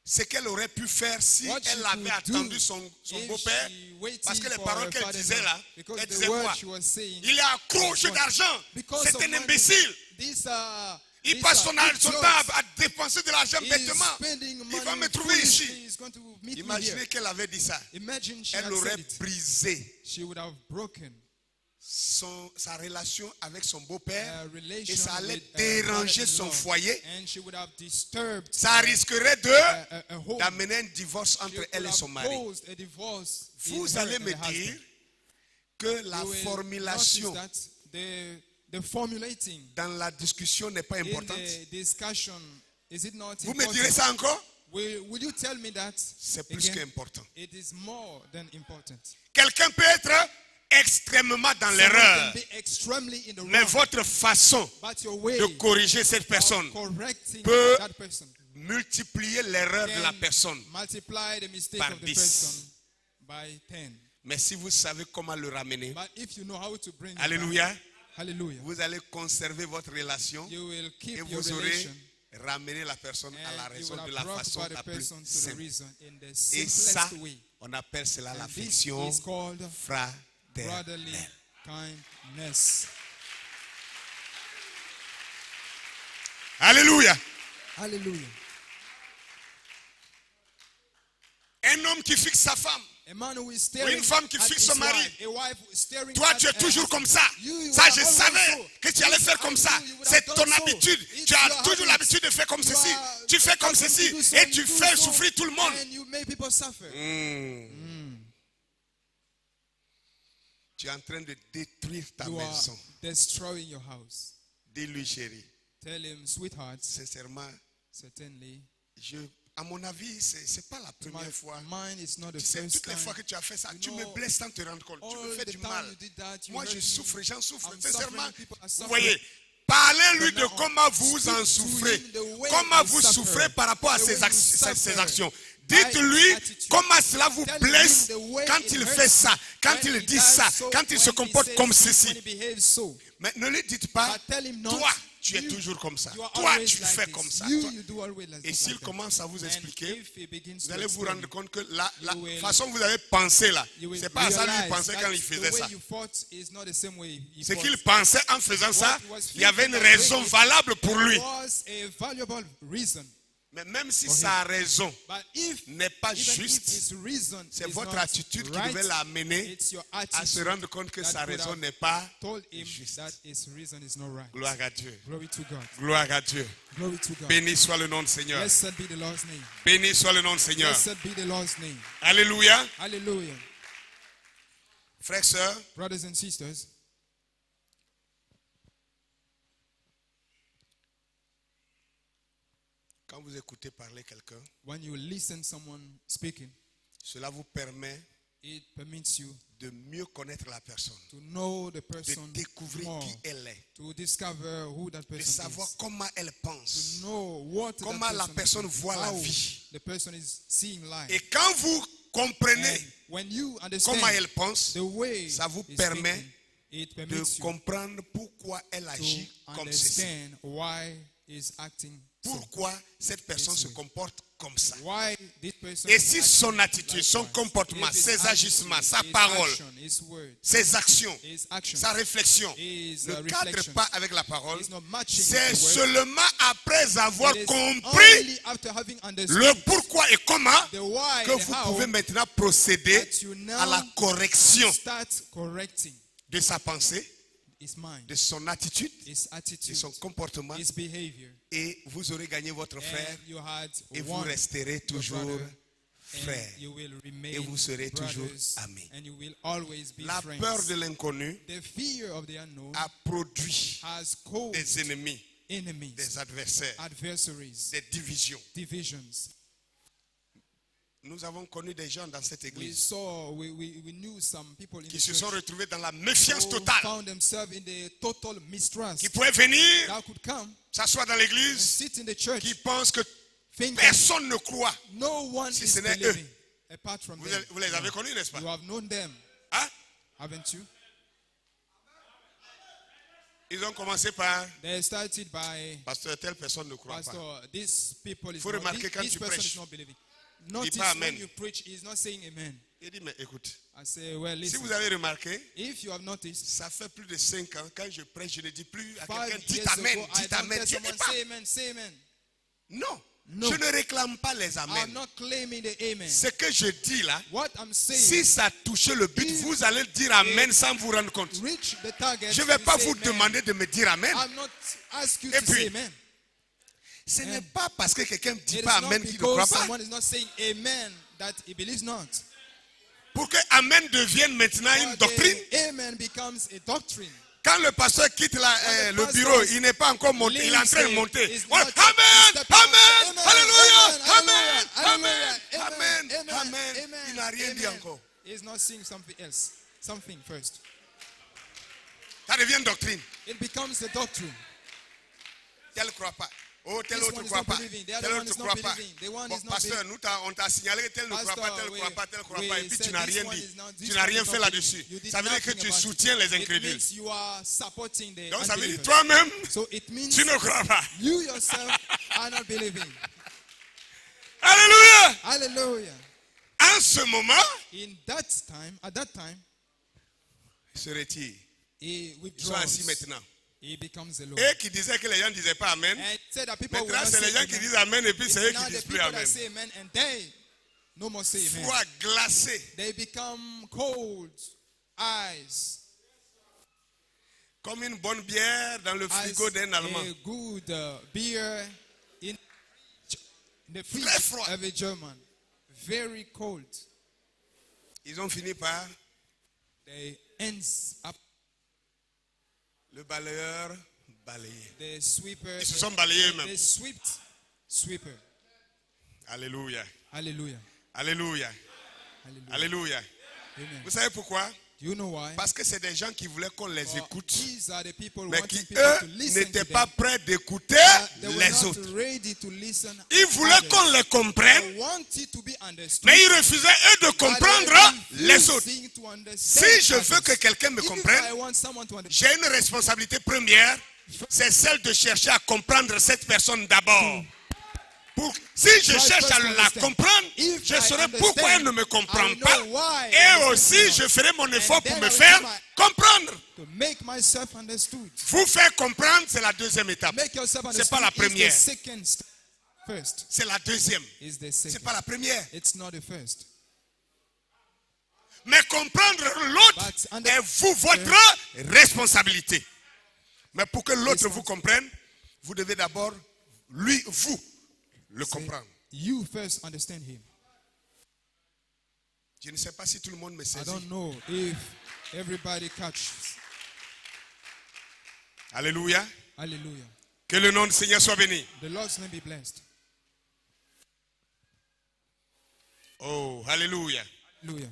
ce qu'elle aurait pu faire si what she elle avait could attendu do son if beau-père. she waited Parce que les for paroles her qu'elle father-in-law. disait là, Because elle the disait word quoi? she was saying Il est accroché was d'argent. because C'est of un money. imbécile. This, Il this, passe son idiots. temps à dépenser de l'argent He's bêtement. spending Il money va me trouver ici. foolishly. He's going to meet me Imaginez here. qu'elle avait dit ça. Imagine she Elle had aurait said it. brisé She would have broken sa relation avec son beau-père her relation et ça allait with her déranger son father-in-law. foyer. And she would have disturbed Ça risquerait a home. d'amener un divorce She entre would elle et have son mari. caused a divorce in Vous her allez and me her husband. dire que la You will formulation notice that the formulating dans la discussion n'est pas in importante. the discussion, is it not Vous me important? direz ça encore? Will you tell me that C'est plus again? qu'important. It is more than important. Quelqu'un peut être extrêmement dans Someone l'erreur, can be extremely in the mais wrong, votre façon but your way de corriger cette personne of correcting peut that person multiplier l'erreur de la can personne. multiply the mistake Par of the 10. person by 10. Mais si vous savez comment le ramener, But if you know how to bring it alléluia, back, hallelujah, vous allez conserver votre relation you will keep et your vous aurez relation ramené la personne à la and you raison will de have la brought façon back la the plus person to the simple. reason in the Et ça, simplest way. on appelle cela And this l'affection is called brotherly fraternelle. kindness. Alléluia. Hallelujah. Un homme qui fixe sa femme. A man who is Ou staring une femme qui at fixe his son mari. wife, a wife who is staring Toi, at tu es her toujours husband. comme ça. You Ça, are je always savais so. que tu allais This faire comme I ça. knew you would C'est have ton done so. habitude. It's Tu as your toujours habit. l'habitude de faire comme You ceci. are Tu fais comme accustomed ceci to do so, et you tu do fais so, souffrir tout le monde. And you make people suffer. Tu es en train de détruire ta You are maison. destroying your house. Dis-lui, chérie, Tell him, sweetheart, sincèrement, certainly, à mon avis, c'est pas la my première fois. mine is not the Tu sais, first toutes les time. fois que tu as fait ça, You tu know, me blesses sans te rendre compte. Tu me All fais the du time mal. you did that, you Moi, hurt je me. souffre, j'en souffre. I'm Sincèrement, suffering, people are vous suffering. voyez, parlez-lui But de now, comment vous speak en to souffrez. him the way Comment you vous suffer. souffrez par rapport à The ces way you suffer. actions. By Dites-lui attitude. comment cela vous Tell him blesse the way quand it il hurts fait ça, quand when il he dit does ça, so, quand il se when he comporte says comme this, ceci. when he behaves so. Mais ne lui dites pas, But tell him not, toi, tu es you- toujours comme ça. You are Toi, always tu like fais this. comme ça. You, Toi. you do always like Et s'il that. commence à vous And expliquer, if he begins vous to allez vous explain, rendre compte que la you will- façon dont vous avez pensé là, you will c'est pas à ça lui realize pensait that quand il faisait the way ça. you fought is not the same way he Ce fought. qu'il pensait en faisant ça, What was il y avait une thinking that raison way valable pour lui. was a valuable reason. Mais même si For him. sa raison But if n'est pas even if juste, his reason c'est is votre not attitude qui right, devait l'amener it's your à se attitude rendre compte que that sa would raison have n'est pas told him juste. that his reason is not right. Gloire à Dieu. Glory to God. Gloire à Dieu. Glory to God. Béni soit le nom du Seigneur. Blessed be the Lord's name. Béni soit le nom du Seigneur. Blessed be the Lord's name. Alléluia. Hallelujah. Frères, sœurs, brothers and sisters, quand vous écoutez parler quelqu'un, when you listen someone speaking, cela vous permet it permits you de mieux connaître la personne, to know the de person découvrir more, qui elle est, to discover who that de person savoir is, comment elle to pense, know what that comment la personne is, voit la how vie. the person is seeing life. Et quand vous comprenez And when you understand comment elle pense, the way ça vous he's permet thinking, it de permits you comprendre pourquoi elle to agit comme ceci. understand why he's acting so, Pourquoi cette personne This se way. comporte comme ça. why this person Et is si acting son attitude, son likewise. comportement, If his ses attitude, agissements, sa his parole, action, his word, ses actions, his actions, sa réflexion his ne cadre reflection pas avec la parole, is not matching c'est with the word, seulement après avoir it is compris only after having understood le pourquoi et comment the why que and vous how pouvez maintenant procéder that you now à la correction start correcting de sa pensée, his mind, de son attitude, his de attitude, son comportement, his behavior, et vous aurez gagné votre frère and you had et vous one resterez toujours brother, frère. and you will remain Et vous serez toujours brothers, amis. and you will always be La friends. peur de l'inconnu The fear of the unknown a produit has caused des ennemis, enemies, des adversaires, adversaries, des divisions. divisions. Nous avons connu des gens dans cette We église we knew some people in qui the se sont church retrouvés dans la méfiance who totale, found themselves in the total mistrust qui pouvaient venir, that could come s'asseoir dans and l'église, sit in the church qui pensent que thinking personne ne croit. no one si is ce n'est believing apart from them. Vous les avez connus, n'est-ce pas? You have known them, Hein? haven't you? Ils ont commencé par They started by pasteur, telle personne ne croit pas. Pastor, this people is Faut not, remarquer quand this tu person prêches, is not believing. Notice pas when amen. you preach, he's not saying amen. Il dit, mais écoute, I say, well, si listen, vous avez remarqué, if you have noticed, ça fait plus de 5 ans, quand je prêche, je ne dis plus à 5 quelqu'un, dis years amen, ago, I dis don't amen. tell Je dis someone, pas. say amen, say amen. Non, No. je ne réclame pas les I'm amens. not claiming the amen. Ce que je dis là, What I'm saying, si ça touche le but, If vous allez dire amen sans vous rendre compte. reach the target. Je ne vais you pas say vous amen. demander de me dire amen. I'm not ask you Et to puis, say amen. Ce n'est pas parce que quelqu'un ne dit It is pas not amen qu'il ne croit because pas. someone is not saying amen that he believes not. Pour que amen devienne maintenant une But doctrine, the amen becomes a doctrine. quand le pasteur quitte When the le pastor bureau, il n'est pas encore monté, il est en train de leaves, monter. he's Ouais, not amen, stepping amen, out. Amen, alléluia, amen, hallelujah, amen, amen, amen, amen, Il n'a rien dit amen. encore. He's not saying something else. Something first. Ça devient doctrine. It becomes a doctrine. Tel ne croit pas. Oh, tel This autre one ne is croit not pas. believing. The Tel other one autre ne is not croit pas. believing. The one Bon, is not pasteur, on t'a signalé que tel ne croit pas, Pastor, tel ne croit pas, tel ne croit we pas. Et puis tu said n'as this rien one dit. is not- Tu this n'as one rien is fait not là-dessus. believing. You did Ça veut dire que nothing tu about it. soutiens les It incrédules. means you are supporting the Donc ça veut dire unbelievers. toi-même, So it means tu ne crois pas. you yourself are not believing. Alléluia. Hallelujah. En ce moment, At that time, il se retire. he Ils sont assis withdraws. maintenant. He becomes alone. Et qui disaient que les gens ne disaient pas amen. And he said that people will Maintenant, not c'est les say gens qui amen. disent amen et puis It's c'est eux now qui the disent plus people that amen. say amen and they no more say amen. Froid, glacé, They become cold eyes. comme une bonne bière dans le As frigo d'un Allemand. a good beer in the fridge Très froid. of a German. Very cold. Ils ont fini par They ends up le balayeur balayer. the sweeper. Ils se sont balayés eux-mêmes. The sweeper. Alléluia. Hallelujah. Alléluia. Hallelujah. Alléluia. Amen. Vous savez pourquoi? Do you know why? Parce que c'est des gens qui voulaient qu'on les For écoute, these are the people mais wanting qui, people eux, to listen n'étaient to pas them. prêts d'écouter They were les not autres. ready to listen. Ils voulaient others. qu'on les comprenne, They wanted to be understood. mais ils refusaient, eux, de but they comprendre les refusing autres. to understand Si je veux others. que quelqu'un me If comprenne, I want someone to understand, j'ai une responsabilité première, c'est celle de chercher à comprendre cette personne d'abord. Si je cherche à la comprendre, je saurai pourquoi elle ne me comprend pas. Et aussi, je ferai mon effort pour me faire comprendre. to make myself understood. Vous faire comprendre, c'est la deuxième étape. Make yourself C'est understood pas la is the première. second step. First C'est la deuxième. is the C'est second. pas la première. It's not the first. Mais comprendre l'autre But under- est votre responsabilité. Mais pour que l'autre vous comprenne, vous devez d'abord, vous, le comprendre. You first understand him. Je ne sais pas si tout le monde me I saisit. don't know if everybody catches. Alléluia. Hallelujah. Que le nom du Seigneur soit béni. The Lord's name be blessed. Oh, alléluia. Hallelujah.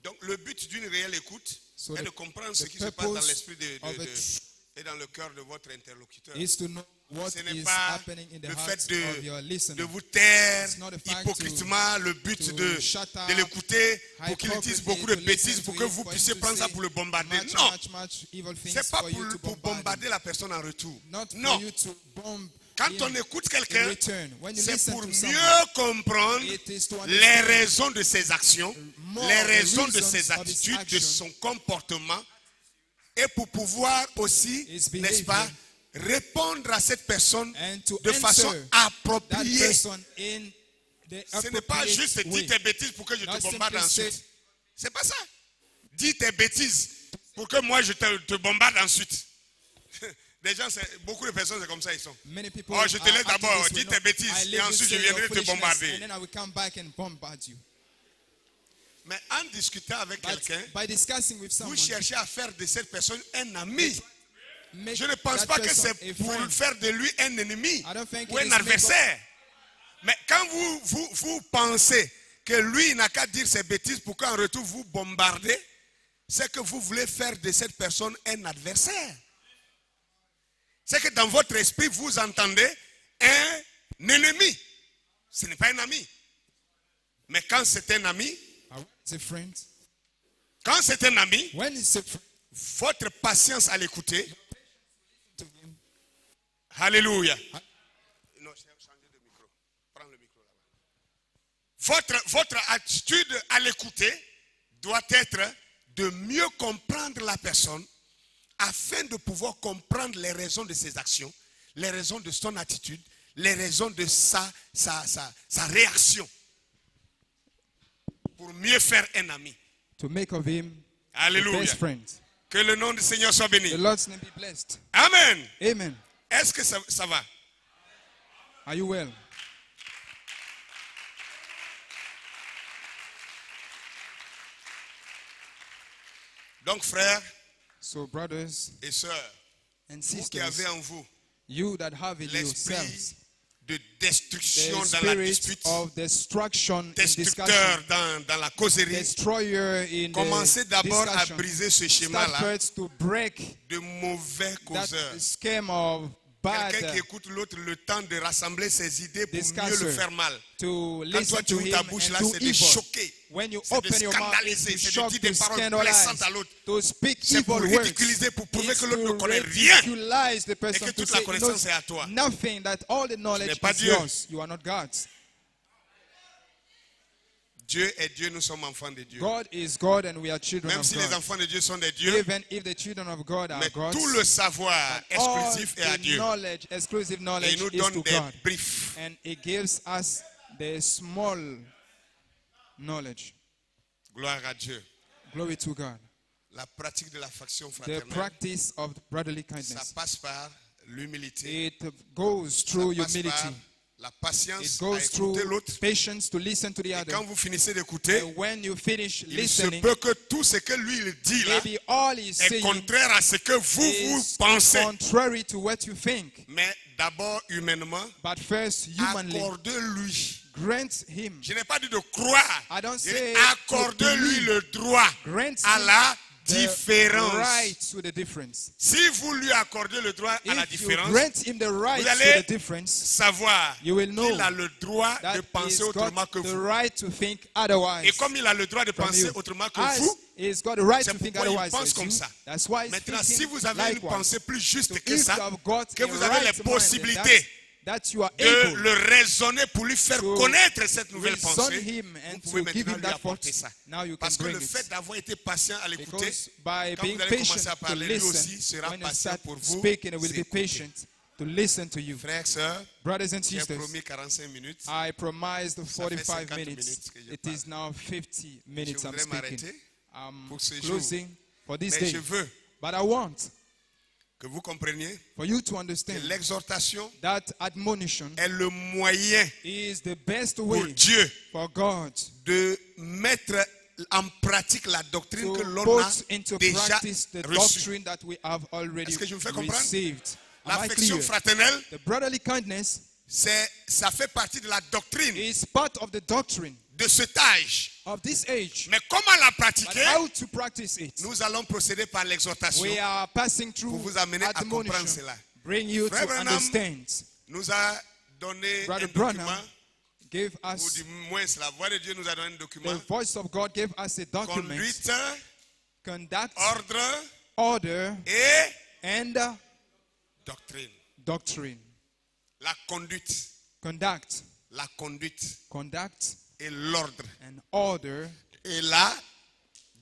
Donc le but d'une réelle écoute So est the- de comprendre ce the qui se passe dans purpose l'esprit of a et dans le cœur de votre interlocuteur. Is to know what Ce n'est is pas happening in the le heart fait of your de listener. vous taire It's not a fact hypocritement, le but to de shut up, l'écouter pour qu'il hypocrisy, dise beaucoup to de bêtises listen pour to que him, vous for him puissiez to prendre ça say pour le bombarder. much, Non, much evil things c'est pas for you to pour bombard bombarder him. la personne en retour. Not for Non, you to bomb quand him on écoute in quelqu'un, return. When you c'est listen pour to mieux someone, comprendre it is to les understand raisons de ses actions, more les the raisons de reasons ses of his attitudes, de action. son comportement, et pour pouvoir aussi, His n'est-ce pas, behavior. répondre à cette personne and to de façon answer that appropriée. person in the Ce n'est pas appropriate juste way. dire tes bêtises pour que je Not te bombarde simply say- ensuite. C'est pas ça. Dis tes bêtises pour que moi je te bombarde ensuite. Des gens, beaucoup de personnes, c'est comme ça ils sont. Many people Oh, je te are laisse acting d'abord, this way. dis tes bêtises, I et let you ensuite je say viendrai your te foolishness, bombarder. and then I will come back and bombard you. Mais en discutant avec But quelqu'un, by discussing with vous someone, cherchez à faire de cette personne un ami. make Je ne pense that pas que person c'est a pour friend. faire de lui un ennemi I don't think ou it un is make adversaire. Mais quand vous pensez que lui n'a qu'à dire ses bêtises pour qu'en retour vous bombardez, c'est que vous voulez faire de cette personne un adversaire. C'est que dans votre esprit, vous entendez un ennemi. Ce n'est pas un ami. Mais quand c'est un ami, It's a friend. quand c'est un ami, When it's a friend votre patience à l'écouter, to him, alléluia. Non, changez de micro. Prends le micro là-bas. Votre attitude à l'écouter doit être de mieux comprendre la personne afin de pouvoir comprendre les raisons de ses actions, les raisons de son attitude, les raisons de sa réaction. Pour mieux faire un ami. to make of him the Alléluia. best friend. Que le nom du Seigneur soit béni. The Lord's name be blessed. Amen. Amen. Est-ce que ça va? Are you well? Donc frères So, brothers et sœurs, and vous qui sisters, avez en vous you that have in yourselves l'esprit de destruction the dans la spirit dispute, of destruction in discussion, destructeur dans la causerie, destroyer in commencez the d'abord à discussion. briser ce Start schéma-là first to break de mauvais that causeurs. scheme of bad Quelqu'un qui écoute l'autre le temps de rassembler ses idées pour mieux discusser. le faire mal. to Quand listen toi tu to ouvres ta him bouche and là, do c'est de evil. choquer. When you C'est de open your mouth, scandaliser, to c'est de shock, dire to des paroles scandalize, blessantes à l'autre. to speak C'est pour evil words, ridiculiser, pour prouver is que l'autre ne to connaît rien. ridiculize the person, Et que to toute la say he connaissance knows est à toi. nothing, that all the knowledge n'es pas is Dieu. yours. You are not God's. Dieu est Dieu, nous sommes enfants de Dieu. God is God and we are children Même of si les God. enfants de Dieu sont des dieux, Even if the children of God are mais God's, tout le savoir all exclusif est à the Dieu. knowledge, exclusive Et knowledge il nous is donne to des God. briefs. And He gives us the small knowledge. Gloire à Dieu. Glory to God. La pratique de l'affection The fraternelle, practice of brotherly ça kindness. passe par l'humilité. It goes through Ça passe par humility. la It patience à goes écouter through l'autre. patience to listen to the Et other. quand vous finissez d'écouter, And when you finish il se listening, peut que tout ce que lui il dit là maybe all he's est saying contraire à ce que vous is pensez. contrary to what you think. Mais d'abord, humainement, But first, humanly, accordez-lui. grant him, Je n'ai pas dit de croire. I don't Je say dis accordez-lui to le droit grant à him la the différence. right to the difference. Si vous lui accordez le droit à la If you différence, grant him the right vous allez to the difference, savoir you will know qu'il a le droit that de penser he's autrement got que the vous. right to think otherwise Et comme il a le droit de from penser you. autrement que As vous, he's got the right c'est to think pourquoi il otherwise pense as comme you. ça. That's why he's maintenant, si thinking vous avez une likewise. pensée plus juste So que if ça, you have got que a vous avez right les mind, possibilités that you are de able le raisonner pour lui faire to connaître cette nouvelle reason pensée, him vous and pouvez to give maintenant him lui that thought, apporter ça. now you can Parce que bring le fait it. d'avoir été patient à l'écouter, Because by quand being vous allez patient commencer à to parler, lui aussi listen, sera when you patient start pour vous. speaking, he will be écouter. patient to listen to you. Frères, sœurs, Brothers and j'ai sisters, promis 45 minutes. I promised Ça fait 45 50 minutes. minutes que je It parle. is now 50 minutes Je I'm voudrais speaking. m'arrêter I'm pour ce jour. closing for this Mais day. je veux But I want Que vous compreniez for you to que understand l'exhortation that admonition est le moyen is the best pour way Dieu for God de mettre en pratique la doctrine que to l'on a put into déjà practice the reçue. doctrine that we have already Est-ce que je me fais comprendre? received. Am I L'affection clear? fraternelle, The brotherly kindness ça fait partie de la doctrine is part of the doctrine de cet âge. of this age. Mais comment la But pratiquer? how to practice it? Nous allons procéder par l'exhortation We are passing pour through vous amener à comprendre admonition, cela. bring you Frère to Branham understand. Nous a donné Brother un document, Branham gave ou us, du moins la voix de Dieu nous a donné un document. the voice of God gave us a document, Conduite, conduct, ordre order, et and doctrine. doctrine. La conduite, Conduct, la conduite conduct, et l'ordre and order, et la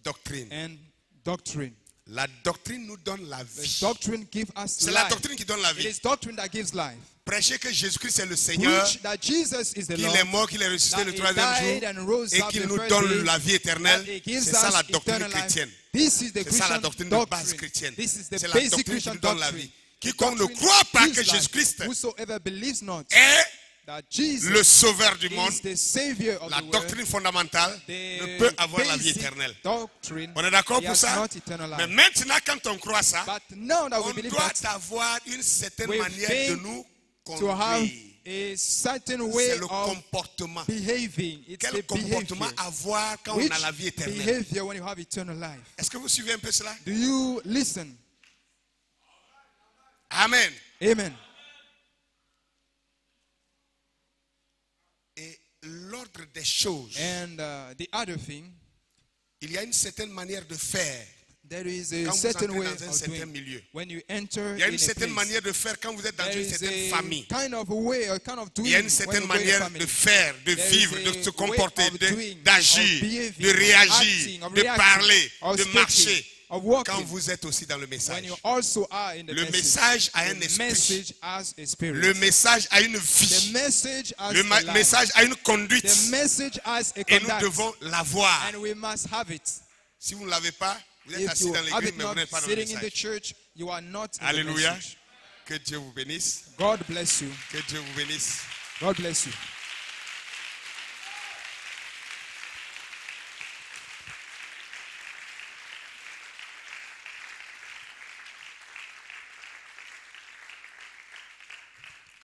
doctrine. and doctrine. La doctrine nous donne la The vie. doctrine gives us C'est la life. doctrine qui donne la It vie. is doctrine that gives life. Prêcher que Jésus-Christ est le Seigneur, Preach that Jesus is the qu'il Lord, est mort, qu'il est ressuscité that le he troisième died and jour rose et up qu'il the nous first donne day, la vie éternelle. that he gives C'est ça us la doctrine eternal life. chrétienne. This is the C'est ça la Christian doctrine de base doctrine. chrétienne. This is the C'est la basic doctrine qui Christian nous donne la doctrine. vie. Quiconque ne Doctrine croit pas gives que life. Jésus-Christ Whosoever believes not est that Jesus le sauveur du monde, is the Savior of la the world, doctrine fondamentale the ne peut avoir la vie basic éternelle. doctrine, On est d'accord he pour has ça? not eternal Mais life. maintenant, quand on croit ça, But now that we on believe doit that, avoir une certaine we manière de think nous to have conduire. a certain C'est way le of comportement. behaving. It's Quel the comportement behavior. avoir quand Which on a la vie éternelle? behavior when you have eternal life? Est-ce que vous suivez un peu cela? Do you listen? Amen. Amen. Et l'ordre des choses, And the other thing, il y a une certaine manière de faire there is a quand vous certain entrez way dans un of certain doing. milieu. When you enter Il y a in une a certaine place, manière de faire quand vous êtes dans there une is certaine a famille. kind of a way, a kind of doing. Il y a une when certaine you go in a manière family. de faire, de There vivre, is de a se way comporter, of doing, d'agir, of behaving, de of réagir, acting, of de reacting, parler, of de speaking, marcher. of walking. Quand vous êtes aussi dans le When message. you also are in the Le message a un the esprit. message has a spirit. Le message a une The vie. message has Le a life. message a une conduite. The message has a Et nous conduct. devons l'avoir. And we must have it. Si vous ne l'avez pas, vous êtes If assis you dans have l'église, it mais vous not n'êtes pas dans le sitting in the message. church, you are not in the Alléluia. message. Que Dieu vous bénisse. God bless you. Que Dieu vous bénisse. God bless you.